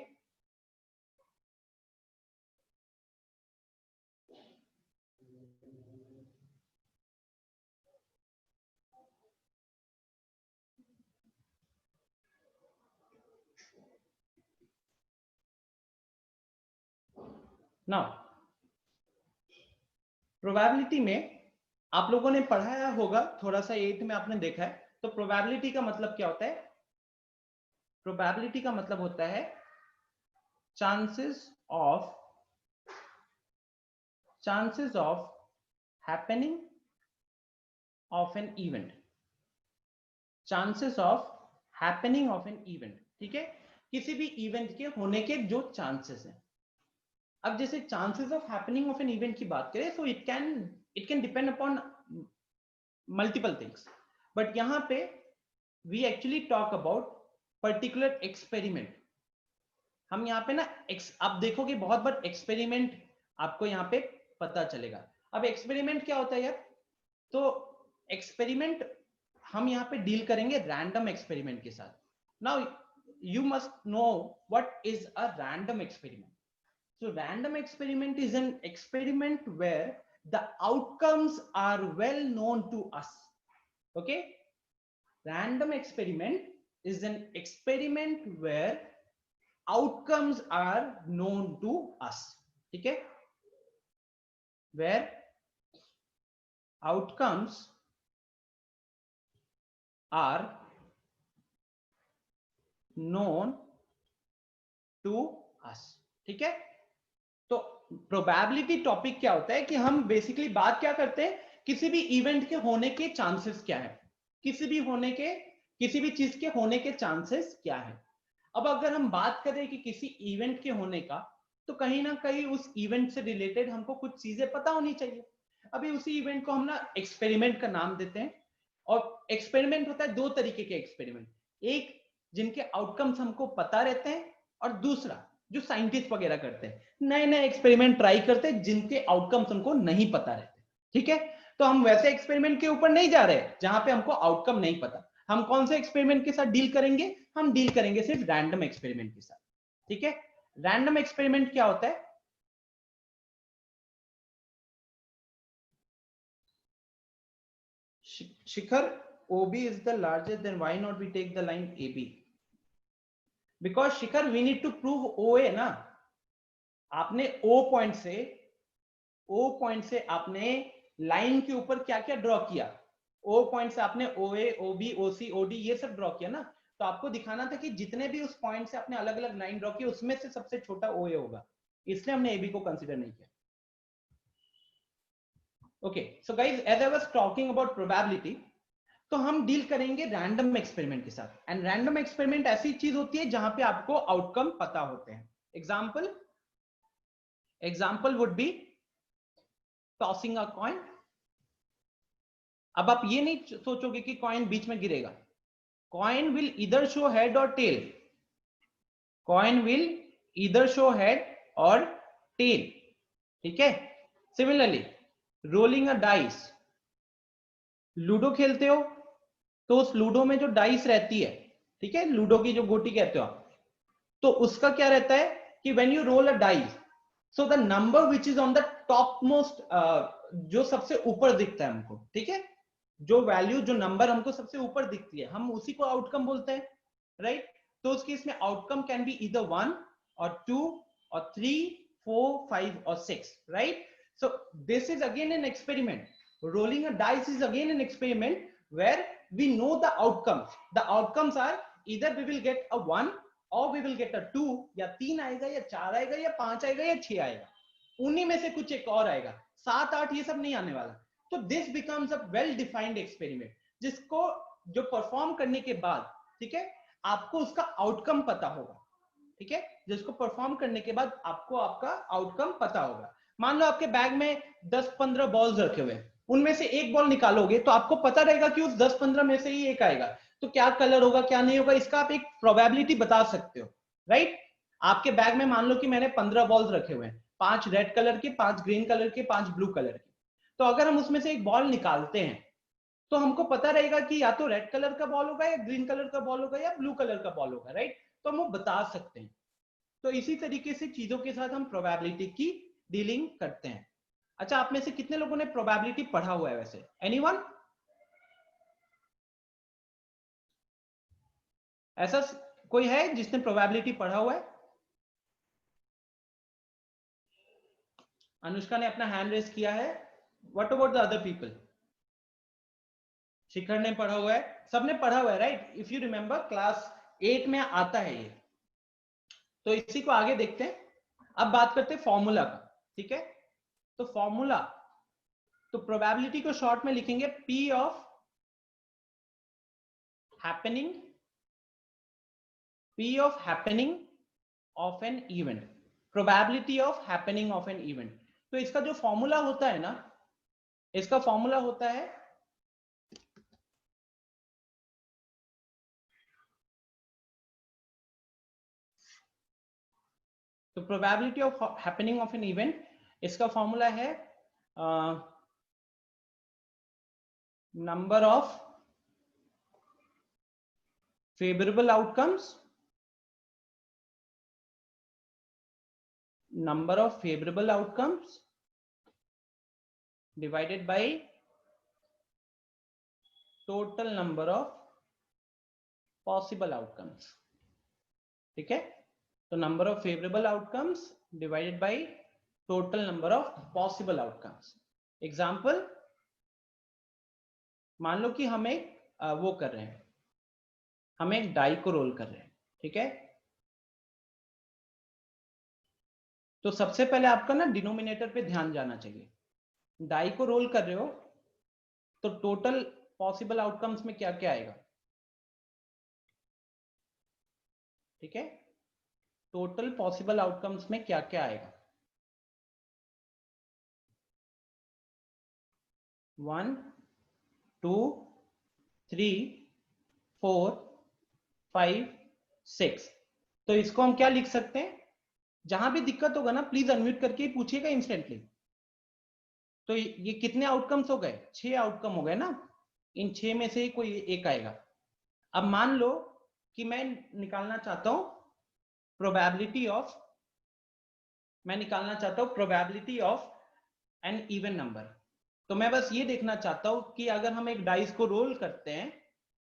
Now probability में आप लोगों ने पढ़ाया होगा थोड़ा सा, 8th में आपने देखा है। तो प्रोबेबिलिटी का मतलब क्या होता है? प्रोबेबिलिटी का मतलब होता है chances of happening of an event, chances of happening of an event, ठीक है। किसी भी इवेंट के होने के जो चांसेस हैं। अब जैसे chances of happening of an event की बात करें, तो it can depend upon multiple things, but यहां पे we actually talk about particular experiment. हम यहाँ पे ना आप देखोगे बहुत बार एक्सपेरिमेंट आपको यहाँ पे पता चलेगा। अब एक्सपेरिमेंट क्या होता है यार? तो एक्सपेरिमेंट हम यहाँ पे डील करेंगे रैंडम एक्सपेरिमेंट के साथ। Now you must know what is a random experiment. So random experiment is an experiment where the outcomes are well known to us. Okay? Random experiment is an experiment where outcomes are known to us. ठीक है? Where outcomes are known to us. ठीक है? तो प्रोबेबिलिटी टॉपिक क्या होता है कि हम बेसिकली बात क्या करते हैं, किसी भी इवेंट के होने के चांसेस क्या है, किसी भी चीज के होने के चांसेस क्या है। अब अगर हम बात करें कि किसी इवेंट के होने का, तो कहीं ना कहीं उस इवेंट से रिलेटेड हमको कुछ चीजें पता होनी चाहिए। अभी उसी इवेंट को हम ना एक्सपेरिमेंट का नाम देते हैं, और एक्सपेरिमेंट होता है दो तरीके के एक्सपेरिमेंट, एक जिनके आउटकम्स हमको पता रहते हैं, और दूसरा जो साइंटिस्ट वगैरह करते हैं, नए नए एक्सपेरिमेंट ट्राई करते हैं जिनके आउटकम्स हमको नहीं पता रहते। ठीक है, तो हम वैसे एक्सपेरिमेंट के ऊपर नहीं जा रहे जहां पे हमको आउटकम नहीं पता। हम कौन से एक्सपेरिमेंट के साथ डील करेंगे? हम डील करेंगे सिर्फ रैंडम एक्सपेरिमेंट के साथ। ठीक है, रैंडम एक्सपेरिमेंट क्या होता है? Shikhar, OB is the largest, then why not we take the line AB? Because Shikhar, we need to prove OA ना। आपने O पॉइंट से आपने लाइन के ऊपर क्या क्या ड्रॉ किया? O पॉइंट से आपने OA, OB, OC, OD ये सब ड्रॉ किया ना। तो आपको दिखाना था कि जितने भी उस पॉइंट से आपने अलग अलग लाइन ड्रॉ की, उसमें से सबसे छोटा OA होगा, इसलिए हमने AB को कंसीडर नहीं किया। Okay, so guys, as I was talking about probability, तो हम डील करेंगे रैंडम एक्सपेरिमेंट के साथ। एंड रैंडम एक्सपेरिमेंट ऐसी चीज होती है जहां पे आपको आउटकम पता होते हैं। Example would be tossing a coin. अब आप ये नहीं सोचोगे कि कॉइन बीच में गिरेगा। कॉइन विल इधर शो हेड और टेल, कॉइन विल इधर शो हेड और टेल। ठीक है, सिमिलरली रोलिंग अ डाइस, लूडो खेलते हो तो उस लूडो में जो डाइस रहती है, ठीक है, लूडो की जो गोटी कहते हो आप, तो उसका क्या रहता है कि when you roll a dice, so the number which is on the top most, जो सबसे ऊपर दिखता है हमको, ठीक है, जो वैल्यू, जो नंबर हमको सबसे ऊपर दिखती है, हम उसी को आउटकम बोलते हैं, राइट। तो उस केस में आउटकम कैन बी ईदर 1 और 2 और 3, 4, 5 और 6, right. So this is again an experiment. Rolling a dice is again an experiment where we know the outcomes. The outcomes are either we will get a 1 or we will get a 2, या 3 आएगा या 4 आएगा या 5 आएगा या 6 आएगा, उन्हीं में से कुछ एक और आएगा, 7, 8 ये सब नहीं आने वाला। तो this becomes a well defined experiment, जिसको जो परफॉर्म करने के बाद, ठीक है, आपको उसका आउटकम पता होगा, ठीक है, जिसको परफॉर्म करने के बाद आपको आपका आउटकम पता होगा। मान लो आपके बैग में 10-15 बॉल्स रखे हुए हैं, उनमें से एक बॉल निकालोगे तो आपको पता रहेगा कि उस 10-15 में से ही एक आएगा, तो क्या कलर होगा क्या नहीं होगा, इसका आप एक प्रोबेबिलिटी बता सकते हो, राइट। आपके बैग में मान लो कि मैंने 15 बॉल्स रखे हुए हैं, 5 रेड कलर के, 5 ग्रीन कलर के, 5 ब्लू कलर के। तो अगर हम उसमें से एक बॉल निकालते हैं तो हमको पता रहेगा कि या तो रेड कलर का बॉल होगा, या ग्रीन कलर का बॉल होगा, या ब्लू कलर का बॉल होगा, राइट। तो हम वो बता सकते हैं। तो इसी तरीके से चीजों के साथ हम प्रोबेबिलिटी की डीलिंग करते हैं। अच्छा, आप में से कितने लोगों ने प्रोबेबिलिटी पढ़ा हुआ है वैसे? एनीवन? ऐसा कोई है जिसने प्रोबेबिलिटी पढ़ा हुआ है? अनुष्का ने अपना हैंड रेस किया है। What about the other people? Shikhar ने पढ़ा हुआ है, सबने पढ़ा हुआ है, right. If you remember class 8 में आता है ये। तो इसी को आगे देखते हैं। अब बात करते हैं फॉर्मूला का, ठीक है। तो फॉर्मूला, तो प्रोबेबिलिटी को शॉर्ट में लिखेंगे P of happening, P of happening of an event, probability of happening of an event। तो इसका जो फॉर्मूला होता है ना, इसका फॉर्मूला होता है तो probability of happening of an event, इसका फॉर्मूला है number of favourable outcomes, number of favorable outcomes divided by total number of possible outcomes, ठीक है। तो number of favourable outcomes divided by total number of possible outcomes. Example, मान लो कि हम एक वो कर रहे हैं, हम एक डाई को रोल कर रहे हैं, ठीक है। तो सबसे पहले आपका ना डिनोमिनेटर पे ध्यान जाना चाहिए। डाई को रोल कर रहे हो तो टोटल पॉसिबल आउटकम्स में क्या क्या आएगा, ठीक है। टोटल पॉसिबल आउटकम्स में क्या क्या आएगा? 1 2 3 4 5 6। तो इसको हम क्या लिख सकते हैं? जहां भी दिक्कत होगा ना प्लीज अनम्यूट करके ही पूछिएगा इंस्टेंटली। तो ये कितने आउटकम्स हो गए? 6 आउटकम हो गए ना। इन 6 में से ही कोई एक आएगा। अब मान लो कि मैं निकालना चाहता हूं प्रोबेबिलिटी ऑफ, मैं निकालना चाहता हूं probability of an even number. तो मैं बस ये देखना चाहता हूं कि अगर हम एक डाइस को रोल करते हैं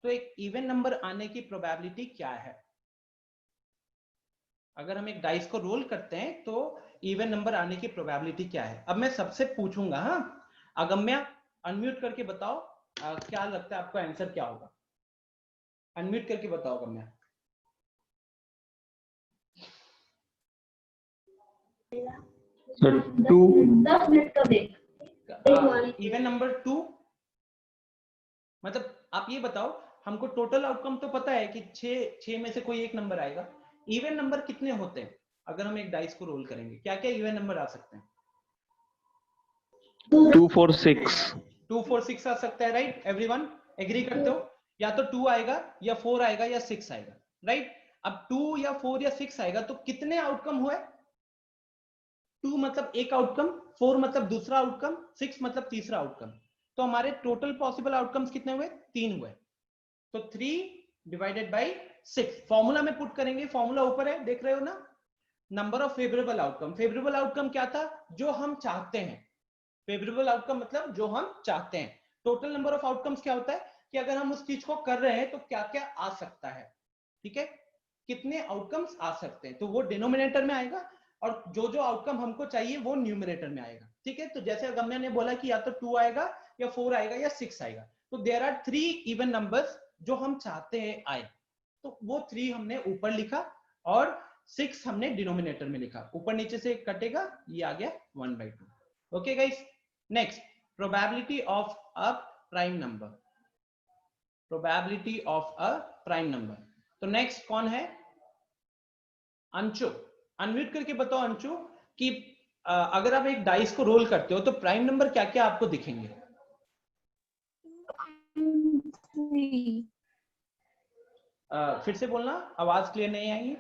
तो एक इवन नंबर आने की प्रोबेबिलिटी क्या है। अगर हम एक डाइस को रोल करते हैं तो इवन नंबर आने की प्रोबेबिलिटी क्या है। अब मैं सबसे पूछूंगा, हाँ, अगम्या अनम्यूट करके बताओ क्या लगता है आपको आंसर क्या होगा? अनम्यूट करके बताओ अगम्या। सर 2, 10 मिनट का ब्रेक। इवन नंबर 2, मतलब आप ये बताओ, हमको टोटल आउटकम तो पता है कि 6 में से कोई एक नंबर आएगा। इवन नंबर कितने होते हैं अगर हम एक डाइस को रोल करेंगे? क्या क्या इवन नंबर आ सकते हैं? 2 4 6। 2 4 6 आ सकता है, राइट। एवरीवन एग्री करते हो? या तो 2 आएगा या 4 आएगा या 6 आएगा, राइट। अब 2 या 4 या 6 आएगा तो कितने आउटकम हुए? 2 मतलब एक आउटकम, 4 मतलब दूसरा आउटकम, 6 मतलब तीसरा आउटकम। तो हमारे टोटल पॉसिबल आउटकम्स कितने हुए? 3 हुए। तो 3 डिवाइडेड बाई 6 फॉर्मूला में पुट करेंगे। फॉर्मूला ऊपर है, देख रहे हो ना। Number of favourable outcome, favourable outcome क्या था? जो हम चाहते हैं। फेवरेबल आउटकम मतलब जो हम चाहते हैं। टोटल नंबर ऑफ आउटकम्स क्या होता है कि अगर हम उस चीज को कर रहे हैं तो क्या क्या आ सकता है, ठीक है। कितने आउटकम्स आ सकते हैं, तो वो डिनोमिनेटर में आएगा, और जो जो आउटकम हमको चाहिए वो न्यूमरेटर में आएगा, ठीक है। तो जैसे अगम्या ने बोला कि या तो 2 आएगा या 4 आएगा या 6 आएगा। तो देयर आर 3 इवन नंबर्स जो हम चाहते हैं आए, तो वो 3 हमने ऊपर लिखा और 6 हमने डिनोमिनेटर में लिखा। ऊपर नीचे से कटेगा, ये आ गया 1/2। Okay guys, next, probability of a prime number. Probability of a prime number. तो नेक्स्ट कौन है? अंशु, अनम्यूट करके बताओ अंशु कि अगर आप एक डाइस को रोल करते हो तो प्राइम नंबर क्या क्या आपको दिखेंगे? 3. फिर से बोलना, आवाज क्लियर नहीं आई।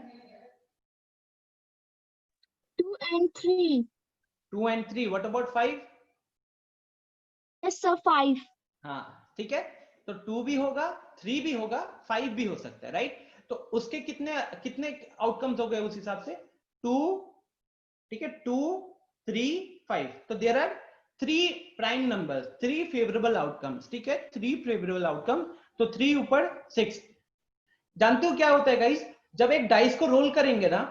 2 and 3. 2 and 3, what about 5? Yes, sir. 5. हाँ ठीक है, तो 2 भी होगा, 3 भी होगा, 5 भी हो सकता है, राइट? तो उसके कितने कितने आउटकम्स हो गए उस हिसाब से? 2, ठीक है, 2, 3, 5। तो there are 3 prime numbers, 3 favourable outcomes, ठीक है, 3 फेवरेबल आउटकम। तो 3 ऊपर 6। जानते हो क्या होता है गाइस, जब एक डाइस को रोल करेंगे ना,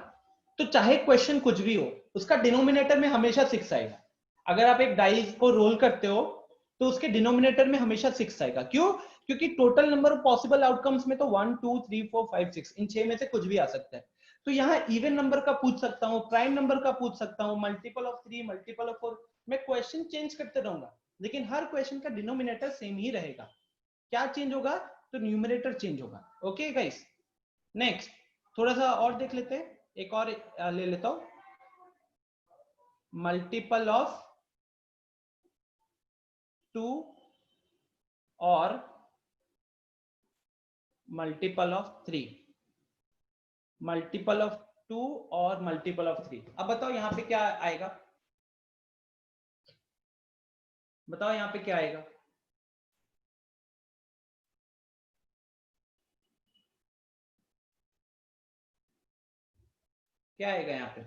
तो चाहे क्वेश्चन कुछ भी हो, उसका डिनोमिनेटर में हमेशा 6 आएगा। अगर आप एक डाइस को रोल करते हो तो उसके डिनोमिनेटर में हमेशा 6 आएगा। क्यों? क्योंकि total number of possible outcomes में तो 1 2 3 4 5 6, इन 6 में से कुछ भी आ सकता है। तो यहाँ इवन नंबर का पूछ सकता हूँ, प्राइम नंबर का पूछ सकता हूँ, मल्टीपल ऑफ 3, मल्टीपल ऑफ 4, मैं क्वेश्चन चेंज करते रहूंगा, लेकिन हर क्वेश्चन का डिनोमिनेटर सेम ही रहेगा। क्या चेंज होगा? तो न्यूमरेटर चेंज होगा। ओके गाइस, नेक्स्ट थोड़ा सा और देख लेते हैं, एक और ले लेता हूं। मल्टीपल ऑफ 2 और मल्टीपल ऑफ 3, मल्टीपल ऑफ 2 और मल्टीपल ऑफ 3। अब बताओ यहाँ पे क्या आएगा? बताओ यहाँ पे क्या आएगा? क्या आएगा यहाँ पे?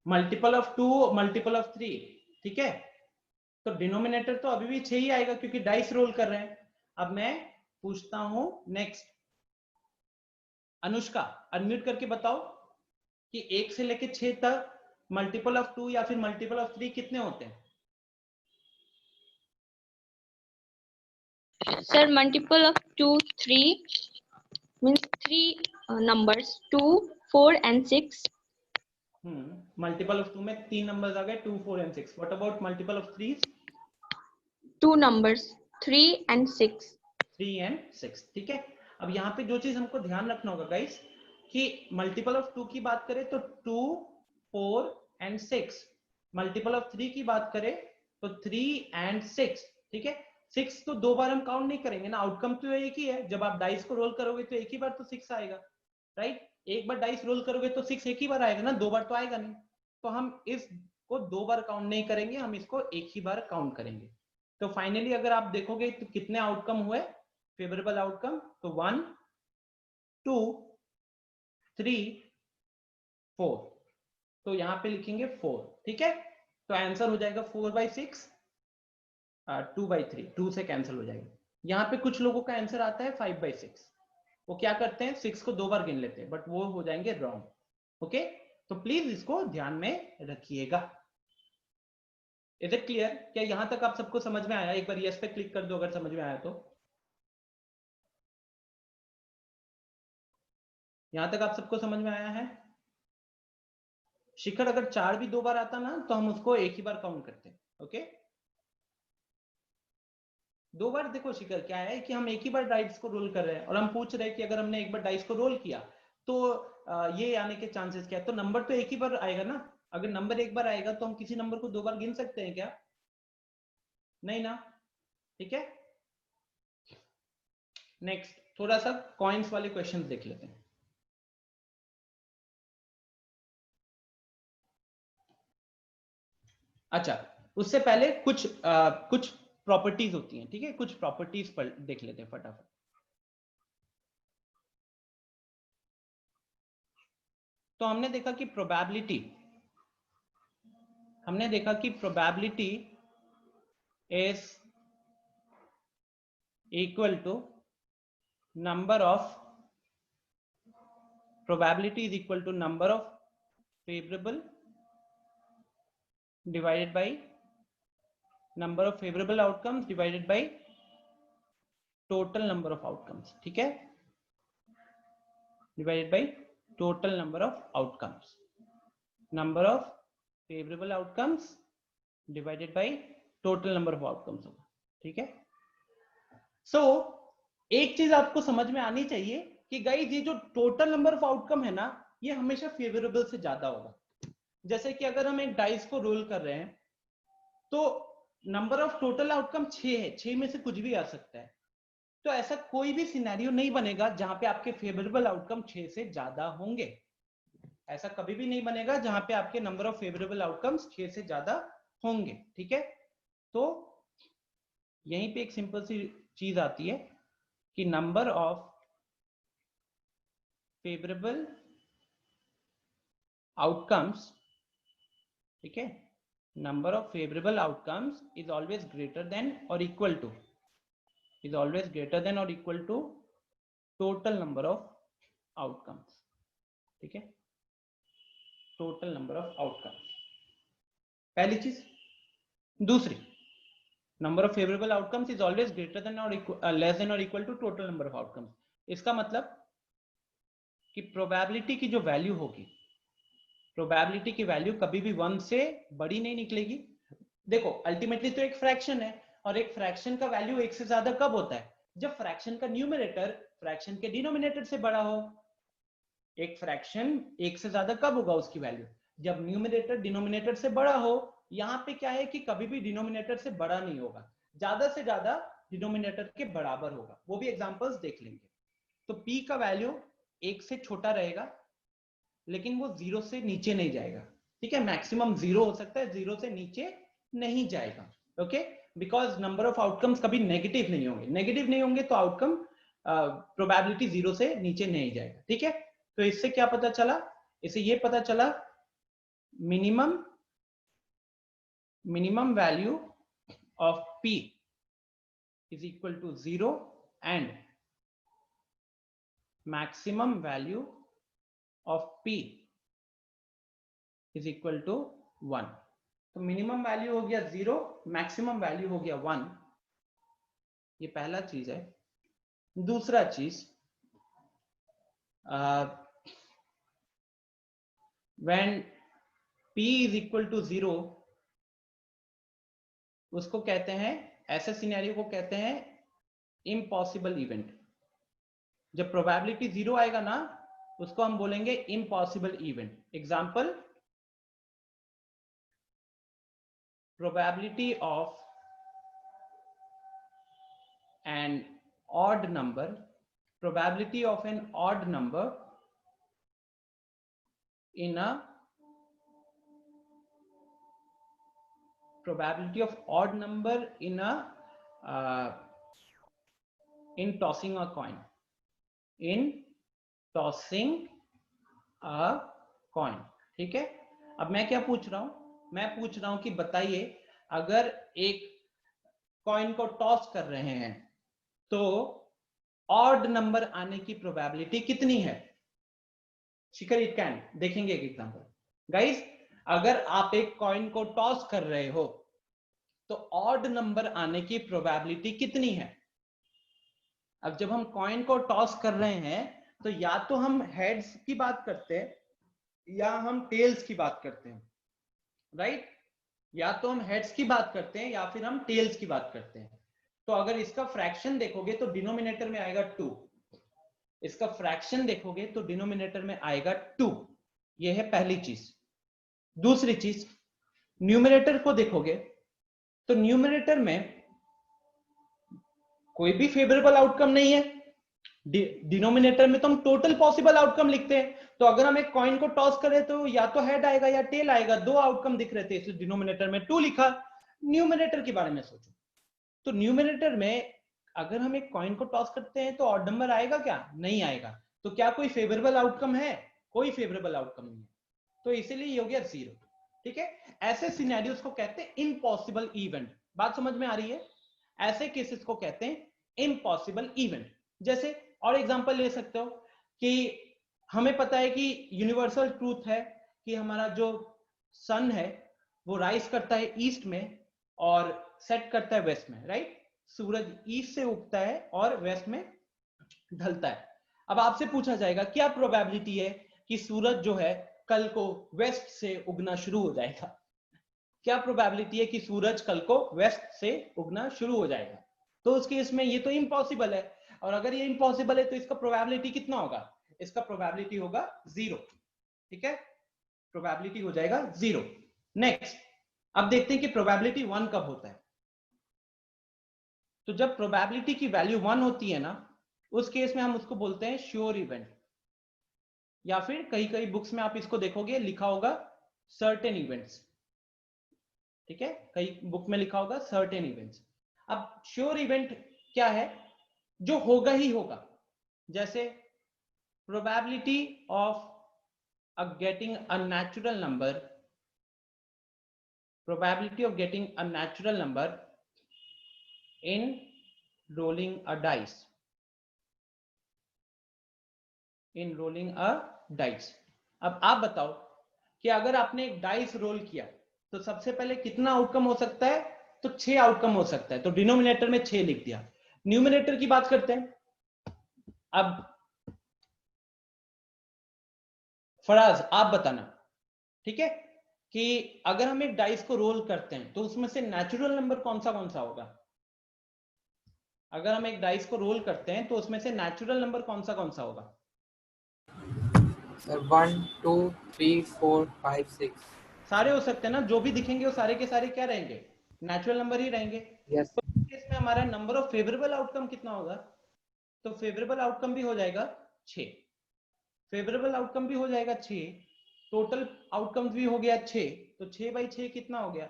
मल्टीपल ऑफ 2, मल्टीपल ऑफ 3, ठीक है। तो डिनोमिनेटर तो अभी भी 6 ही आएगा क्योंकि डाइस रोल कर रहे हैं। अब मैं पूछता हूं नेक्स्ट, अनुष्का अनम्यूट करके बताओ कि 1 से लेके 6 तक मल्टीपल ऑफ 2 या फिर मल्टीपल ऑफ 3 कितने होते हैं? Sir, multiple of 2, 3 means 3 numbers 2, 4 and 6. Multiple of 2 में 3 नंबर्स आ गए, 2, 4 and 6। What about multiple of 3? 2 numbers 3 and 6. 3 and 6, ठीक है। अब यहाँ पे जो चीज हमको ध्यान रखना होगा गाइस, कि मल्टीपल ऑफ 2 की बात करें तो 2, 4 एंड 6। मल्टीपल ऑफ 3 की बात करें तो 3 एंड 6, ठीक है। 6 तो 2 बार हम काउंट नहीं करेंगे ना, आउटकम तो एक ही है। जब आप डाइस को रोल करोगे तो एक ही बार तो 6 आएगा, राइट? एक बार डाइस रोल करोगे तो 6 एक ही बार आएगा ना, 2 बार तो आएगा नहीं। तो हम इसको 2 बार काउंट नहीं करेंगे, हम इसको एक ही बार काउंट करेंगे। तो फाइनली अगर आप देखोगे तो कितने आउटकम हुए फेवरेबल आउटकम? तो 1, 2, 3, 4। तो यहाँ पे लिखेंगे 4, ठीक है। तो आंसर हो जाएगा 4/6, 2/3, 2 से कैंसिल हो जाएगा। यहाँ पे कुछ लोगों का आंसर आता है 5/6। वो क्या करते हैं, 6 को 2 बार गिन लेते हैं, बट वो हो जाएंगे रॉन्ग। ओके, तो प्लीज इसको ध्यान में रखिएगा। Is it clear? क्या यहां तक आप सबको समझ में आया? एक बार यस पे क्लिक कर दो अगर समझ में आया तो। यहां तक आप सबको समझ में आया है? शिखर, अगर 4 भी 2 बार आता ना तो हम उसको एक ही बार काउंट करते हैं। ओके, 2 बार देखो शिखर क्या है कि हम एक ही बार डाइस को रोल कर रहे हैं और हम पूछ रहे हैं कि अगर हमने एक बार डाइस को रोल किया तो ये आने के चांसेस क्या है? तो नंबर तो एक ही बार आएगा ना। अगर नंबर एक बार आएगा तो हम किसी नंबर को 2 बार गिन सकते हैं क्या? नहीं ना, ठीक है। नेक्स्ट थोड़ा सा कॉइन्स वाले क्वेश्चन देख लेते हैं। अच्छा, उससे पहले कुछ प्रॉपर्टीज होती हैं, ठीक है। कुछ प्रॉपर्टीज पर देख लेते हैं फटाफट। तो हमने देखा कि probability is equal to number of favourable divided by number of favorable outcomes divided by total number of outcomes, ठीक है, divided by total number of outcomes, number of favorable outcomes divided by total number of outcomes होगा, ठीक है। सो एक चीज आपको समझ में आनी चाहिए कि गाइस ये जो टोटल नंबर ऑफ आउटकम है ना, ये हमेशा फेवरेबल से ज्यादा होगा। जैसे कि अगर हम एक डाइस को रोल कर रहे हैं तो नंबर ऑफ टोटल आउटकम 6 है, 6 में से कुछ भी आ सकता है। तो ऐसा कोई भी सिनेरियो नहीं बनेगा जहां पे आपके फेवरेबल आउटकम 6 से ज्यादा होंगे। ऐसा कभी भी नहीं बनेगा जहां पे आपके नंबर ऑफ फेवरेबल आउटकम्स 6 से ज्यादा होंगे। ठीक है, तो यहीं पे एक सिंपल सी चीज आती है कि नंबर ऑफ फेवरेबल आउटकम्स, ठीक है, number of favourable outcomes is always greater than और equal to, is always greater than और equal to total number of outcomes. ठीक है, टोटल नंबर ऑफ आउटकम्स, पहली चीज। दूसरी, number of favourable outcomes is always greater than और लेस देन और equal to total number of outcomes. इसका मतलब कि प्रोबेबिलिटी की जो वैल्यू होगी, प्रोबेबिलिटी की वैल्यू कभी भी 1 से बड़ी नहीं निकलेगी। देखो अल्टीमेटली तो एक फ्रैक्शन है, और एक फ्रैक्शन का वैल्यू 1 से ज्यादा कब होता है? जब फ्रैक्शन का न्यूमरेटर फ्रैक्शन के डिनोमिनेटर से बड़ा हो। एक फ्रैक्शन 1 से ज्यादा कब होगा उसकी वैल्यू? जब न्यूमरेटर डिनोमिनेटर से बड़ा हो। यहाँ पे क्या है कि कभी भी डिनोमिनेटर से बड़ा नहीं होगा, ज्यादा से ज्यादा डिनोमिनेटर के बराबर होगा। वो भी एग्जांपल्स देख लेंगे। तो p का वैल्यू 1 से छोटा रहेगा, लेकिन वो 0 से नीचे नहीं जाएगा। ठीक है, मैक्सिमम 0 हो सकता है, 0 से नीचे नहीं जाएगा। Okay, because number of outcomes कभी नेगेटिव नहीं होंगे, नेगेटिव नहीं होंगे तो आउटकम प्रोबेबिलिटी 0 से नीचे नहीं जाएगा। ठीक है, तो इससे क्या पता चला? इससे ये पता चला minimum value of p is equal to 0 and maximum value of p is equal to 1। तो मिनिमम वैल्यू हो गया 0, मैक्सिमम वैल्यू हो गया 1। ये पहला चीज है। दूसरा चीज, when p is equal to 0, उसको कहते हैं, ऐसे सिनेरियो को कहते हैं इम्पॉसिबल इवेंट। जब प्रोबेबिलिटी 0 आएगा ना, उसको हम बोलेंगे impossible event. Example, probability of an odd number, probability of an odd number in a probability of odd number in a in tossing a coin, in tossing a coin। ठीक है, अब मैं क्या पूछ रहा हूं? मैं पूछ रहा हूं कि बताइए, अगर एक कॉइन को टॉस कर रहे हैं तो ऑड नंबर आने की प्रोबेबिलिटी कितनी है? शिखर इट कैन, देखेंगे एक एग्जांपल। गाइस, अगर आप एक कॉइन को टॉस कर रहे हो तो ऑड नंबर आने की प्रोबेबिलिटी कितनी है? अब जब हम कॉइन को टॉस कर रहे हैं तो या तो हम हेड्स की बात करते हैं या हम टेल्स की बात करते हैं, राइट? या तो हम हेड्स की बात करते हैं या फिर हम टेल्स की बात करते हैं। तो अगर इसका फ्रैक्शन देखोगे तो डिनोमिनेटर में आएगा 2, इसका फ्रैक्शन देखोगे तो डिनोमिनेटर में आएगा 2। ये है पहली चीज। दूसरी चीज, न्यूमरेटर को देखोगे तो न्यूमरेटर में कोई भी फेवरेबल आउटकम नहीं है। डिनोमिनेटर में तो हम टोटल पॉसिबल आउटकम लिखते हैं। तो अगर हम एक कॉइन को टॉस करें तो या तो हेड आएगा या टेल आएगा, दो आउटकम दिख रहे थे, इसलिए डिनोमिनेटर में 2 लिखा। न्यूमरेटर के बारे में सोचो, तो न्यूमरेटर में अगर हम एक कॉइन को टॉस करते हैं तो ऑड नंबर आएगा क्या? नहीं आएगा। तो क्या कोई फेवरेबल आउटकम है? कोई फेवरेबल आउटकम नहीं है, तो इसीलिए ये हो गया 0। ठीक है, ऐसे सिनेरियोस को कहते हैं इम्पॉसिबल इवेंट। बात समझ में आ रही है? ऐसे केसेस को कहते हैं इम्पॉसिबल इवेंट। जैसे और एग्जांपल ले सकते हो कि हमें पता है कि यूनिवर्सल ट्रूथ है कि हमारा जो सन है वो राइज करता है ईस्ट में और सेट करता है वेस्ट में, राइट? सूरज ईस्ट से उगता है और वेस्ट में ढलता है। अब आपसे पूछा जाएगा क्या प्रोबेबिलिटी है कि सूरज जो है कल को वेस्ट से उगना शुरू हो जाएगा? क्या प्रोबेबिलिटी है कि सूरज कल को वेस्ट से उगना शुरू हो जाएगा? तो उस केस में ये तो इम्पॉसिबल है, और अगर ये इम्पॉसिबल है तो इसका प्रोबेबिलिटी कितना होगा, इसका प्रोबेबिलिटी होगा 0, ठीक है, प्रोबेबिलिटी हो जाएगा 0। नेक्स्ट अब देखते हैं कि प्रोबेबिलिटी 1 कब होता है। तो जब प्रोबेबिलिटी की वैल्यू 1 होती है ना, उस केस में हम उसको बोलते हैं श्योर इवेंट, या फिर कई कई बुक्स में आप इसको देखोगे लिखा होगा सर्टेन इवेंट्स, ठीक है, कई बुक में लिखा होगा सर्टेन इवेंट्स। अब श्योर इवेंट क्या है, जो होगा ही होगा, जैसे probability of getting a natural number, probability of getting a natural number in rolling a dice, in rolling a dice। अब आप बताओ कि अगर आपने एक डाइस रोल किया तो सबसे पहले कितना आउटकम हो सकता है, तो 6 आउटकम हो सकता है, तो डिनोमिनेटर में 6 लिख दिया। न्यूमिनेटर की बात करते हैं। अब फराज आप बताना, ठीक है, कि अगर हम एक डाइस को रोल करते हैं तो उसमें से नेचुरल नंबर कौन सा होगा, अगर हम एक डाइस को रोल करते हैं तो उसमें से नेचुरल नंबर कौन सा होगा। सर 1 2 3 4 5 6 सारे हो सकते हैं ना, जो भी दिखेंगे वो सारे के सारे क्या रहेंगे, नेचुरल नंबर ही रहेंगे। यस तो इसमें हमारा नंबर ऑफ फेवरेबल आउटकम कितना होगा, तो फेवरेबल आउटकम भी हो जाएगा 6, फेवरेबल आउटकम भी हो जाएगा 6, टोटल आउटकम्स भी हो गया 6, तो 6/6 कितना हो गया,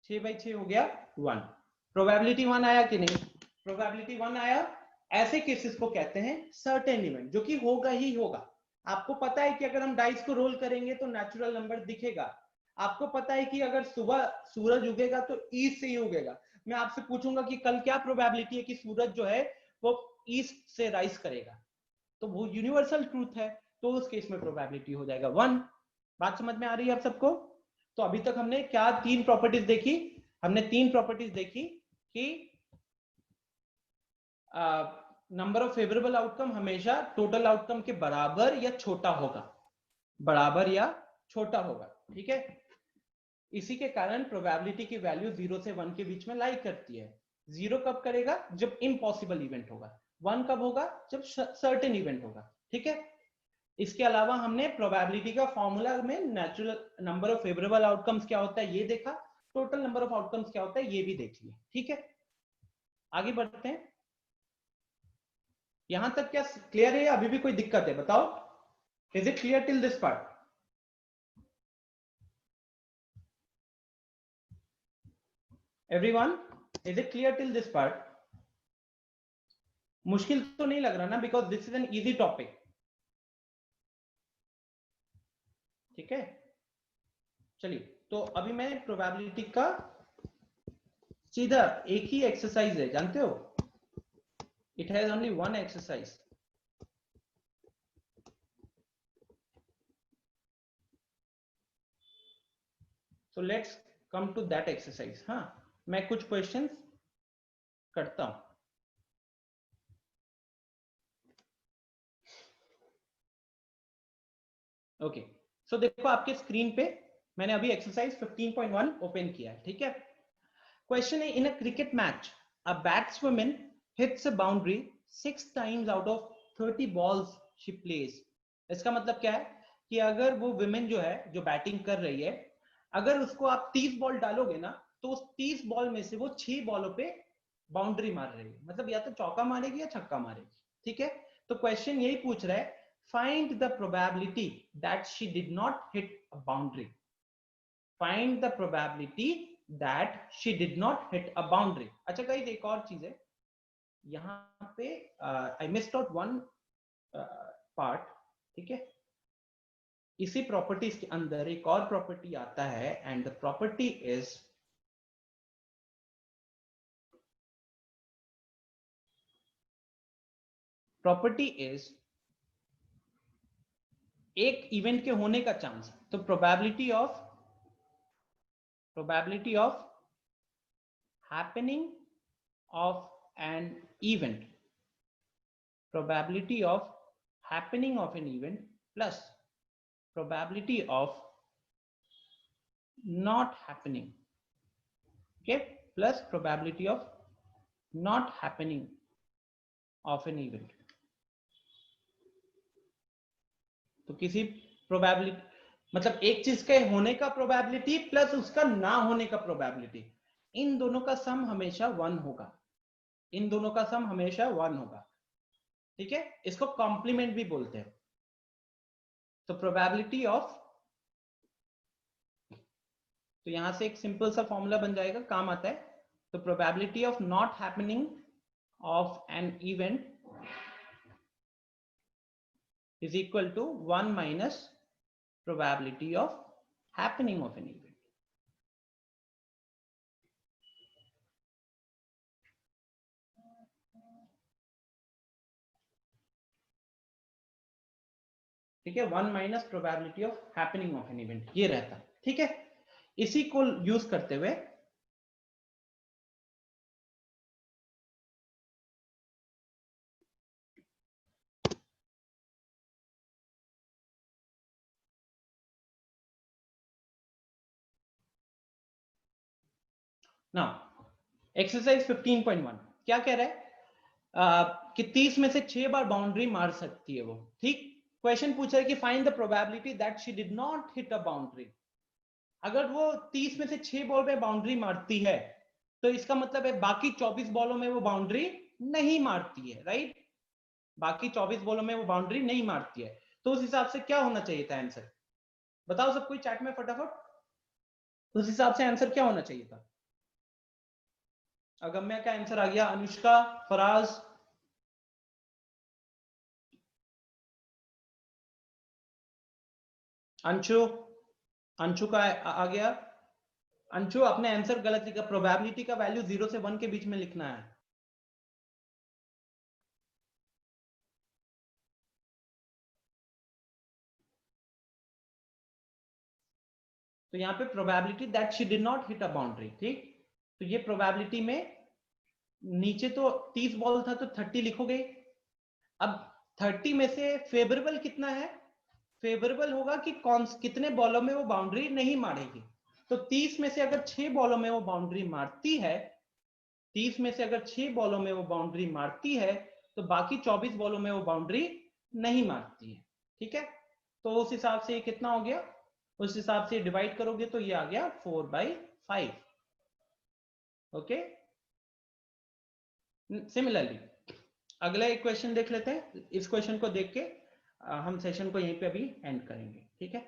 6/6 हो गया 1। प्रोबेबिलिटी 1 आया कि नहीं, प्रोबेबिलिटी 1 आया। ऐसे केसेस को कहते हैं सर्टेन इवेंट, जो कि होगा ही होगा। आपको पता है कि अगर हम डाइस को रोल करेंगे तो नेचुरल नंबर दिखेगा, आपको पता है कि अगर सुबह सूरज उगेगा तो ईस्ट से ही उगेगा। मैं आपसे पूछूंगा कि कल क्या प्रोबेबिलिटी है कि सूरज जो है वो ईस्ट से राइज करेगा, तो वो यूनिवर्सल ट्रूथ है, तो उस केस में प्रोबेबिलिटी हो जाएगा 1। बात समझ में आ रही है आप सबको। तो अभी तक हमने क्या 3 प्रॉपर्टीज देखी, हमने 3 प्रॉपर्टीज देखी कि नंबर ऑफ फेवरेबल आउटकम हमेशा टोटल आउटकम के बराबर या छोटा होगा, बराबर या छोटा होगा, ठीक है। इसी के कारण प्रोबेबिलिटी की वैल्यू 0 से 1 के बीच में लाई करती है। 0 कब करेगा, जब इम्पॉसिबल इवेंट होगा। 1 कब होगा, जब सर्टेन इवेंट होगा, ठीक है। इसके अलावा हमने प्रोबेबिलिटी का फॉर्मूला में natural number of favourable outcomes क्या होता है ये देखा, टोटल नंबर ऑफ आउटकम्स क्या होता है ये भी देख लिया, ठीक है। आगे बढ़ते हैं। यहां तक क्या क्लियर है, अभी भी कोई दिक्कत है बताओ, is it clear till this part. Everyone, is it clear till this part. मुश्किल तो नहीं लग रहा ना, because this is an easy topic, ठीक है। चलिए, तो अभी मैं प्रोबेबिलिटी का सीधा एक ही एक्सरसाइज है, जानते हो, it has only one exercise. So let's come to that exercise. हाँ, मैं कुछ क्वेश्चंस करता हूं। ओके, सो देखो आपके स्क्रीन पे मैंने अभी एक्सरसाइज 15.1 ओपन किया है, ठीक है। क्वेश्चन है, in a cricket match a batswoman hits a boundary 6 times out of 30 balls she plays. इसका मतलब क्या है कि अगर वो विमेन जो है, जो बैटिंग कर रही है, अगर उसको आप 30 बॉल डालोगे ना, तो उस 30 बॉल में से वो 6 बॉलों पे बाउंड्री मार रही है, मतलब या तो चौका मारेगी या छक्का मारेगी, ठीक है। तो क्वेश्चन यही पूछ रहा है, find the probability that she did not hit a boundary, find the probability that she did not hit a boundary। अच्छा गाइस, एक और चीज है यहाँ पे, I missed out one part, ठीक है। इसी प्रॉपर्टीज के अंदर एक और प्रॉपर्टी आता है, एंड द प्रॉपर्टी इज एक इवेंट के होने का चांस, तो probability of happening of an event, probability of happening of an event plus probability of not happening, okay, plus probability of not happening of an event. तो किसी प्रोबेबिलिटी मतलब एक चीज के होने का प्रोबेबिलिटी प्लस उसका ना होने का प्रोबेबिलिटी, इन दोनों का सम हमेशा 1 होगा, इन दोनों का सम हमेशा 1 होगा, ठीक है। इसको कॉम्प्लीमेंट भी बोलते हैं। तो प्रोबेबिलिटी ऑफ, तो यहां से एक सिंपल सा फॉर्मूला बन जाएगा, काम आता है। तो probability of not happening of an event is equal to 1 minus probability of happening of an event. ठीक है, 1 minus probability of happening of an event, ये रहता है, ठीक है। इसी को यूज करते हुए ना एक्सरसाइज 15.1 क्या कह रहा है कि 30 में से 6 बार बाउंड्री मार सकती है वो, ठीक। क्वेश्चन पूछा है कि find the probability that she did not hit a boundary. अगर वो 30 में से 6 बॉल पे बाउंड्री मारती है तो इसका मतलब है बाकी 24 बॉलों में वो बाउंड्री नहीं मारती है, राइट। बाकी 24 बॉलों में वो बाउंड्री नहीं मारती है, तो उस हिसाब से क्या होना चाहिए था आंसर? बताओ सब कोई चैट में फटाफट, उस हिसाब से आंसर क्या होना चाहिए था? अगम्या का आंसर आ गया, अनुष्का, फराज, अंशु, अंशु का आ गया। अंशु आपने आंसर गलत लिखा, प्रोबेबिलिटी का वैल्यू 0 से 1 के बीच में लिखना है। तो यहाँ पे probability that she did not hit a boundary, ठीक। तो ये प्रोबेबिलिटी में नीचे तो 30 बॉल था तो 30 लिखोगे। अब 30 में से फेवरेबल कितना है? फेवरेबल होगा कि कौन कितने बॉलों में वो बाउंड्री नहीं मारेगी। तो 30 में से अगर 6 बॉलों में वो बाउंड्री मारती है, 30 में से अगर 6 बॉलों में वो बाउंड्री मारती है तो बाकी 24 बॉलों में वो बाउंड्री नहीं मारती है, ठीक है। तो उस हिसाब से ये कितना हो गया? उस हिसाब से डिवाइड करोगे तो ये आ गया 4/5। ओके, सिमिलरली अगला एक क्वेश्चन देख लेते हैं। इस क्वेश्चन को देख के हम सेशन को यहीं पे अभी एंड करेंगे, ठीक है।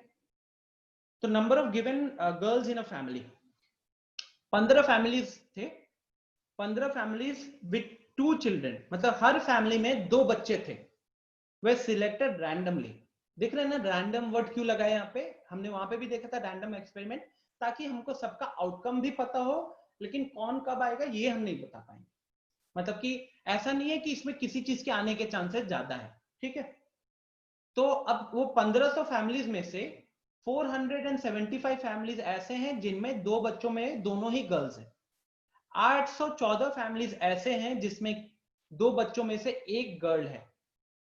तो number of given girls in a family, 15 families थे, 15 फैमिलीज विथ 2 चिल्ड्रन, मतलब हर फैमिली में 2 बच्चे थे। वे सिलेक्टेड रैंडमली, दिख रहे हैं ना रैंडम वर्ड क्यों लगाया यहाँ पे? हमने वहां पे भी देखा था रैंडम एक्सपेरिमेंट, ताकि हमको सबका आउटकम भी पता हो, लेकिन कौन कब आएगा ये हम नहीं बता पाएंगे। मतलब कि ऐसा नहीं है कि इसमें किसी चीज के आने के चांसेस ज्यादा है, ठीक है। तो अब वो 1500 फैमिलीज में से 475 फैमिलीज ऐसे हैं जिनमें 2 बच्चों में दोनों ही गर्ल्स हैं। 814 फैमिलीज ऐसे हैं जिसमें 2 बच्चों में से एक गर्ल है,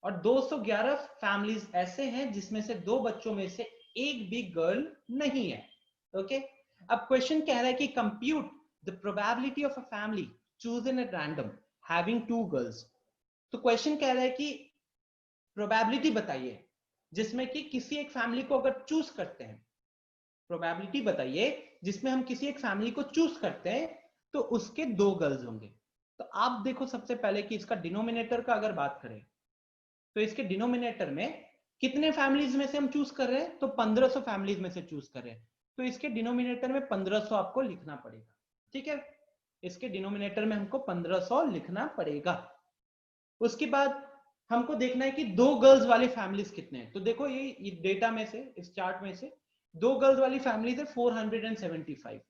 और 211 फैमिलीज ऐसे हैं जिसमें से 2 बच्चों में से एक भी गर्ल नहीं है। ओके, अब क्वेश्चन कह रहा है कि compute the probability of a family chosen at random having 2 girls. तो क्वेश्चन कह रहा है कि प्रोबेबिलिटी बताइए जिसमें कि किसी एक फैमिली को अगर चूज करते हैं, प्रोबेबिलिटी बताइए जिसमें हम किसी एक फैमिली को चूज करते हैं तो उसके 2 गर्ल्स होंगे। तो आप देखो सबसे पहले कि इसका डिनोमिनेटर का अगर बात करें तो इसके डिनोमिनेटर में कितने फैमिलीज में से हम चूज कर रहे हैं? तो 1500 फैमिलीज में से चूज कर रहे हैं, तो इसके डिनोमिनेटर में 1500 आपको लिखना पड़ेगा, ठीक है। इसके डिनोमिनेटर में हमको 1500 लिखना पड़ेगा। उसके बाद हमको देखना है कि 2 गर्ल्स वाली फैमिलीज कितने हैं। तो देखो ये डेटा में से, इस चार्ट में से 2 गर्ल्स वाली फैमिलीज है 475।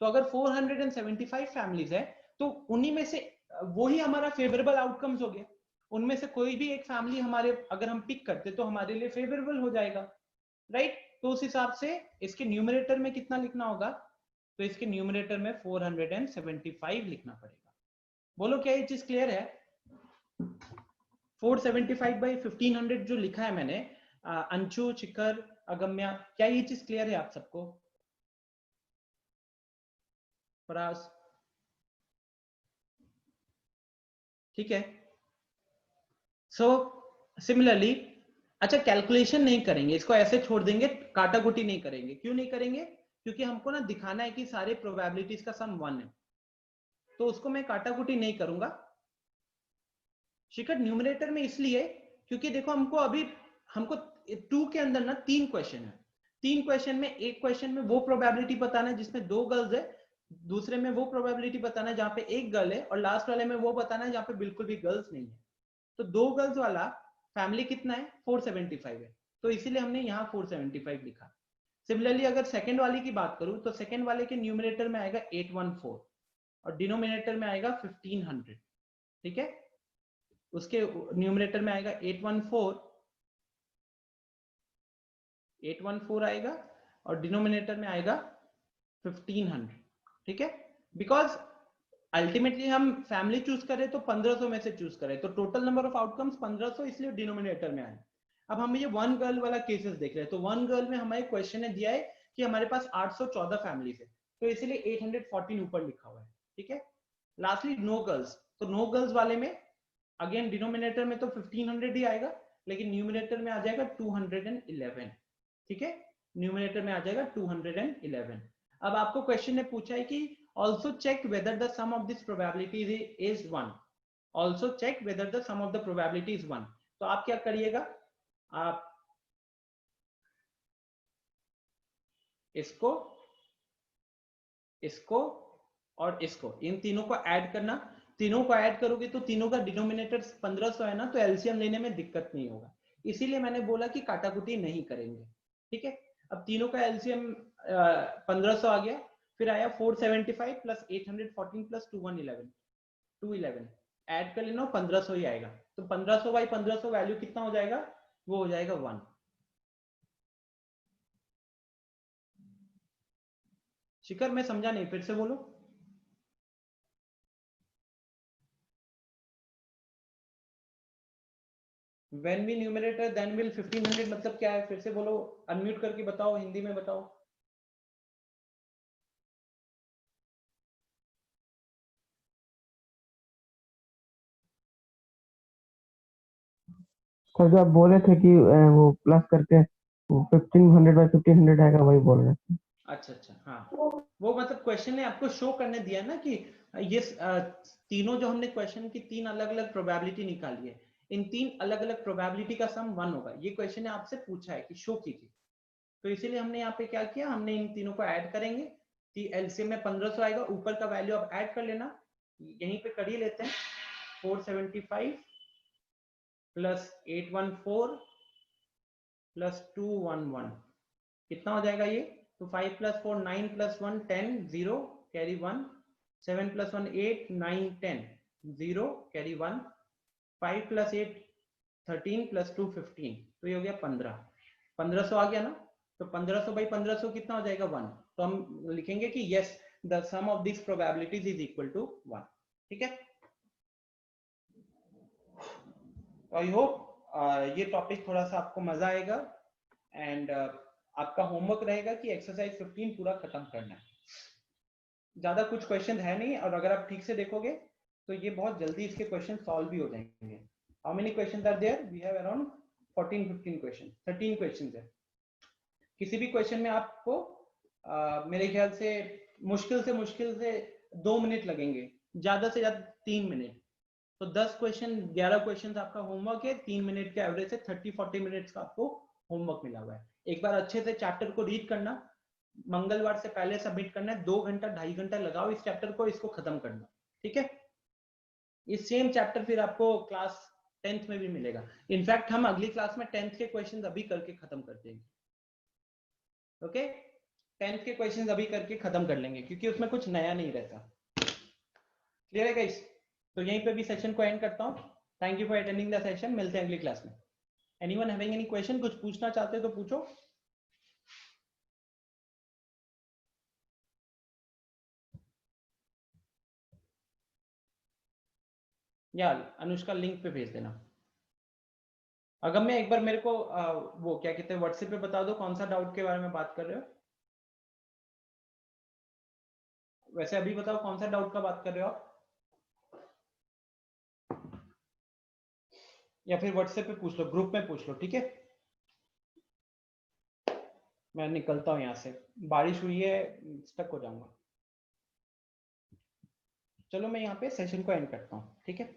तो अगर 475 फैमिलीज है तो उन्हीं में से वही हमारा फेवरेबल आउटकम्स हो गया। उनमें से कोई भी एक फैमिली हमारे अगर हम पिक करते तो हमारे लिए फेवरेबल हो जाएगा, राइट। तो उस हिसाब से इसके न्यूमरेटर में कितना लिखना होगा? तो इसके न्यूमरेटर में 475 लिखना पड़ेगा। बोलो क्या ये चीज क्लियर है? 475/1500 जो लिखा है मैंने, अंशु, शिखर, अगम्या, क्या ये चीज क्लियर है आप सबको? फराज, ठीक है। सो सिमिलरली, अच्छा कैलकुलेशन नहीं करेंगे, इसको ऐसे छोड़ देंगे, काटाकुटी नहीं करेंगे। क्यों नहीं करेंगे? क्योंकि हमको ना दिखाना है कि सारे प्रोबेबिलिटीज का सम 1 है, तो उसको मैं काटाकुटी नहीं करूंगा। शिखर न्यूमरेटर में इसलिए क्योंकि देखो हमको 2 के अंदर ना 3 क्वेश्चन है। 3 क्वेश्चन में एक क्वेश्चन में वो प्रोबेबिलिटी बताना है जिसमें 2 गर्ल्स है, दूसरे में वो प्रोबेबिलिटी बताना है जहां पे एक गर्ल है, और लास्ट वाले में वो बताना है जहां पे बिल्कुल भी गर्ल्स नहीं है। तो 2 गर्ल्स वाला फैमिली कितना है? 475 है, तो इसीलिए हमने यहाँ 475 लिखा। सिमिलरली अगर सेकंड वाले की बात करूं तो सेकंड वाले के न्यूमरेटर में आएगा 814 और डिनोमिनेटर में आएगा 1500। ठीक है, उसके न्यूमरेटर में आएगा 814 आएगा और डिनोमिनेटर में आएगा 1500। ठीक है, बिकॉज अल्टीमेटली हम फैमिली चूज करें तो 1500 में से चूज करें, तो टोटल नंबर ऑफ आउटकम्स 1500, इसलिए डिनोमिनेटर में आए। अब हम ये 1 गर्ल वाला केसेस देख रहे हैं, तो 1 गर्ल में हमारे क्वेश्चन ने दिया है कि हमारे पास 814 फैमिली है, तो इसलिए 814 ऊपर लिखा हुआ है। ठीक है, लास्टली नो गर्ल्स, तो नो गर्ल्स वाले में अगेन डिनोमिनेटर में तो 1500 ही आएगा, लेकिन न्यूमिनेटर में आ जाएगा 211। ठीक है, न्यूमिनेटर में आ जाएगा 211। अब आपको क्वेश्चन ने पूछा है कि also check whether the sum of this probability is 1, also check whether the sum of the probability is 1। तो आप क्या करिएगा, आप इसको इसको और इसको, इन तीनों को ऐड करना। तीनों को ऐड करोगे तो तीनों का डिनोमिनेटर 1500 है ना, तो एलसीएम लेने में दिक्कत नहीं होगा, इसीलिए मैंने बोला कि काटाकुटी नहीं करेंगे। ठीक है, अब तीनों का एलसीएम 1500 आ गया, फिर आया 475 प्लस 814 प्लस 211 ऐड कर लेना, 1500 ही आएगा। तो 1500 बाई 1500 वैल्यू कितना हो जाएगा? वो हो जाएगा 1। शिखर मैं समझा नहीं, फिर से बोलो। When we numerator then will 1500 मतलब क्या है? फिर से बोलो, अनम्यूट करके बताओ, हिंदी में बताओ। सर जो आप बोले थे कि वो प्लस करके 1500 बाई 1500 आएगा, वही बोल रहे थे। अच्छा, हाँ, वो मतलब क्वेश्चन ने आपको शो करने दिया ना कि ये तीनों जो हमने क्वेश्चन की 3 अलग अलग प्रोबेबिलिटी निकाली है, इन 3 अलग अलग प्रोबेबिलिटी का सम 1 होगा, ये क्वेश्चन ने आपसे पूछा है कि शो कीजिए। तो इसीलिए हमने यहाँ पे क्या किया, हमने इन तीनों को ऐड करेंगे, कि एलसीएम में 1500 आएगा, ऊपर का वैल्यू आप ऐड कर लेना, यहीं पे कर ही लेते हैं। 475 प्लस 814 प्लस 211 कितना हो जाएगा ये? तो 5 plus 4 9 plus 1 10 0 carry 1, 7 plus 1 8 9 10 0 carry 1, 5 plus 8 13 plus 2 15, तो ये हो गया 1500 आ गया ना। तो 1500 बाई 1500 कितना हो जाएगा? 1। तो हम लिखेंगे कि yes the sum of this probabilities is equal to 1। ठीक है, आई होप ये टॉपिक थोड़ा सा आपको मजा आएगा, एंड आपका होमवर्क रहेगा कि एक्सरसाइज 15 पूरा खत्म करना है। ज्यादा कुछ क्वेश्चन है नहीं, और अगर आप ठीक से देखोगे तो ये बहुत जल्दी इसके क्वेश्चन सॉल्व भी हो जाएंगे। How many questions are there? We have around 14-15 question, 13 questions है। किसी भी क्वेश्चन में आपको मेरे ख्याल से मुश्किल से 2 मिनट लगेंगे, ज्यादा से ज्यादा 3 मिनट। तो 10 क्वेश्चन 11 क्वेश्चन आपका होमवर्क है, 3 मिनट के एवरेज से 30-40 मिनट्स का आपको होमवर्क मिला हुआ है। एक बार अच्छे से चैप्टर को रीड करना, मंगलवार से पहले सबमिट करना है, 2 घंटा 2.5 घंटा लगाओ इस चैप्टर को, इसको खत्म करना। ठीक है, इस सेम चैप्टर फिर आपको क्लास 10th में भी मिलेगा। इनफैक्ट हम अगली क्लास में 10th के क्वेश्चन अभी करके खत्म कर देंगे। ओके, 10th के क्वेश्चन अभी करके खत्म कर लेंगे, क्योंकि उसमें कुछ नया नहीं रहता। क्लियर है गाइस? तो यहीं पे भी सेशन को एंड करता हूँ। Thank you for attending the session, मिलते हैं अगली क्लास में। Anyone having any question? कुछ पूछना चाहते हो तो पूछो। या अनुष्का लिंक पे भेज देना। अगर मैं एक बार मेरे को वो क्या कहते हैं व्हाट्सएप पे बता दो कौन सा डाउट के बारे में बात कर रहे हो। वैसे अभी बताओ कौन सा डाउट का बात कर रहे हो आप? या फिर व्हाट्सएप पे पूछ लो, ग्रुप में पूछ लो, ठीक है। मैं निकलता हूँ यहाँ से, बारिश हुई है, स्टक हो जाऊंगा। चलो मैं यहाँ पे सेशन को एंड करता हूँ, ठीक है।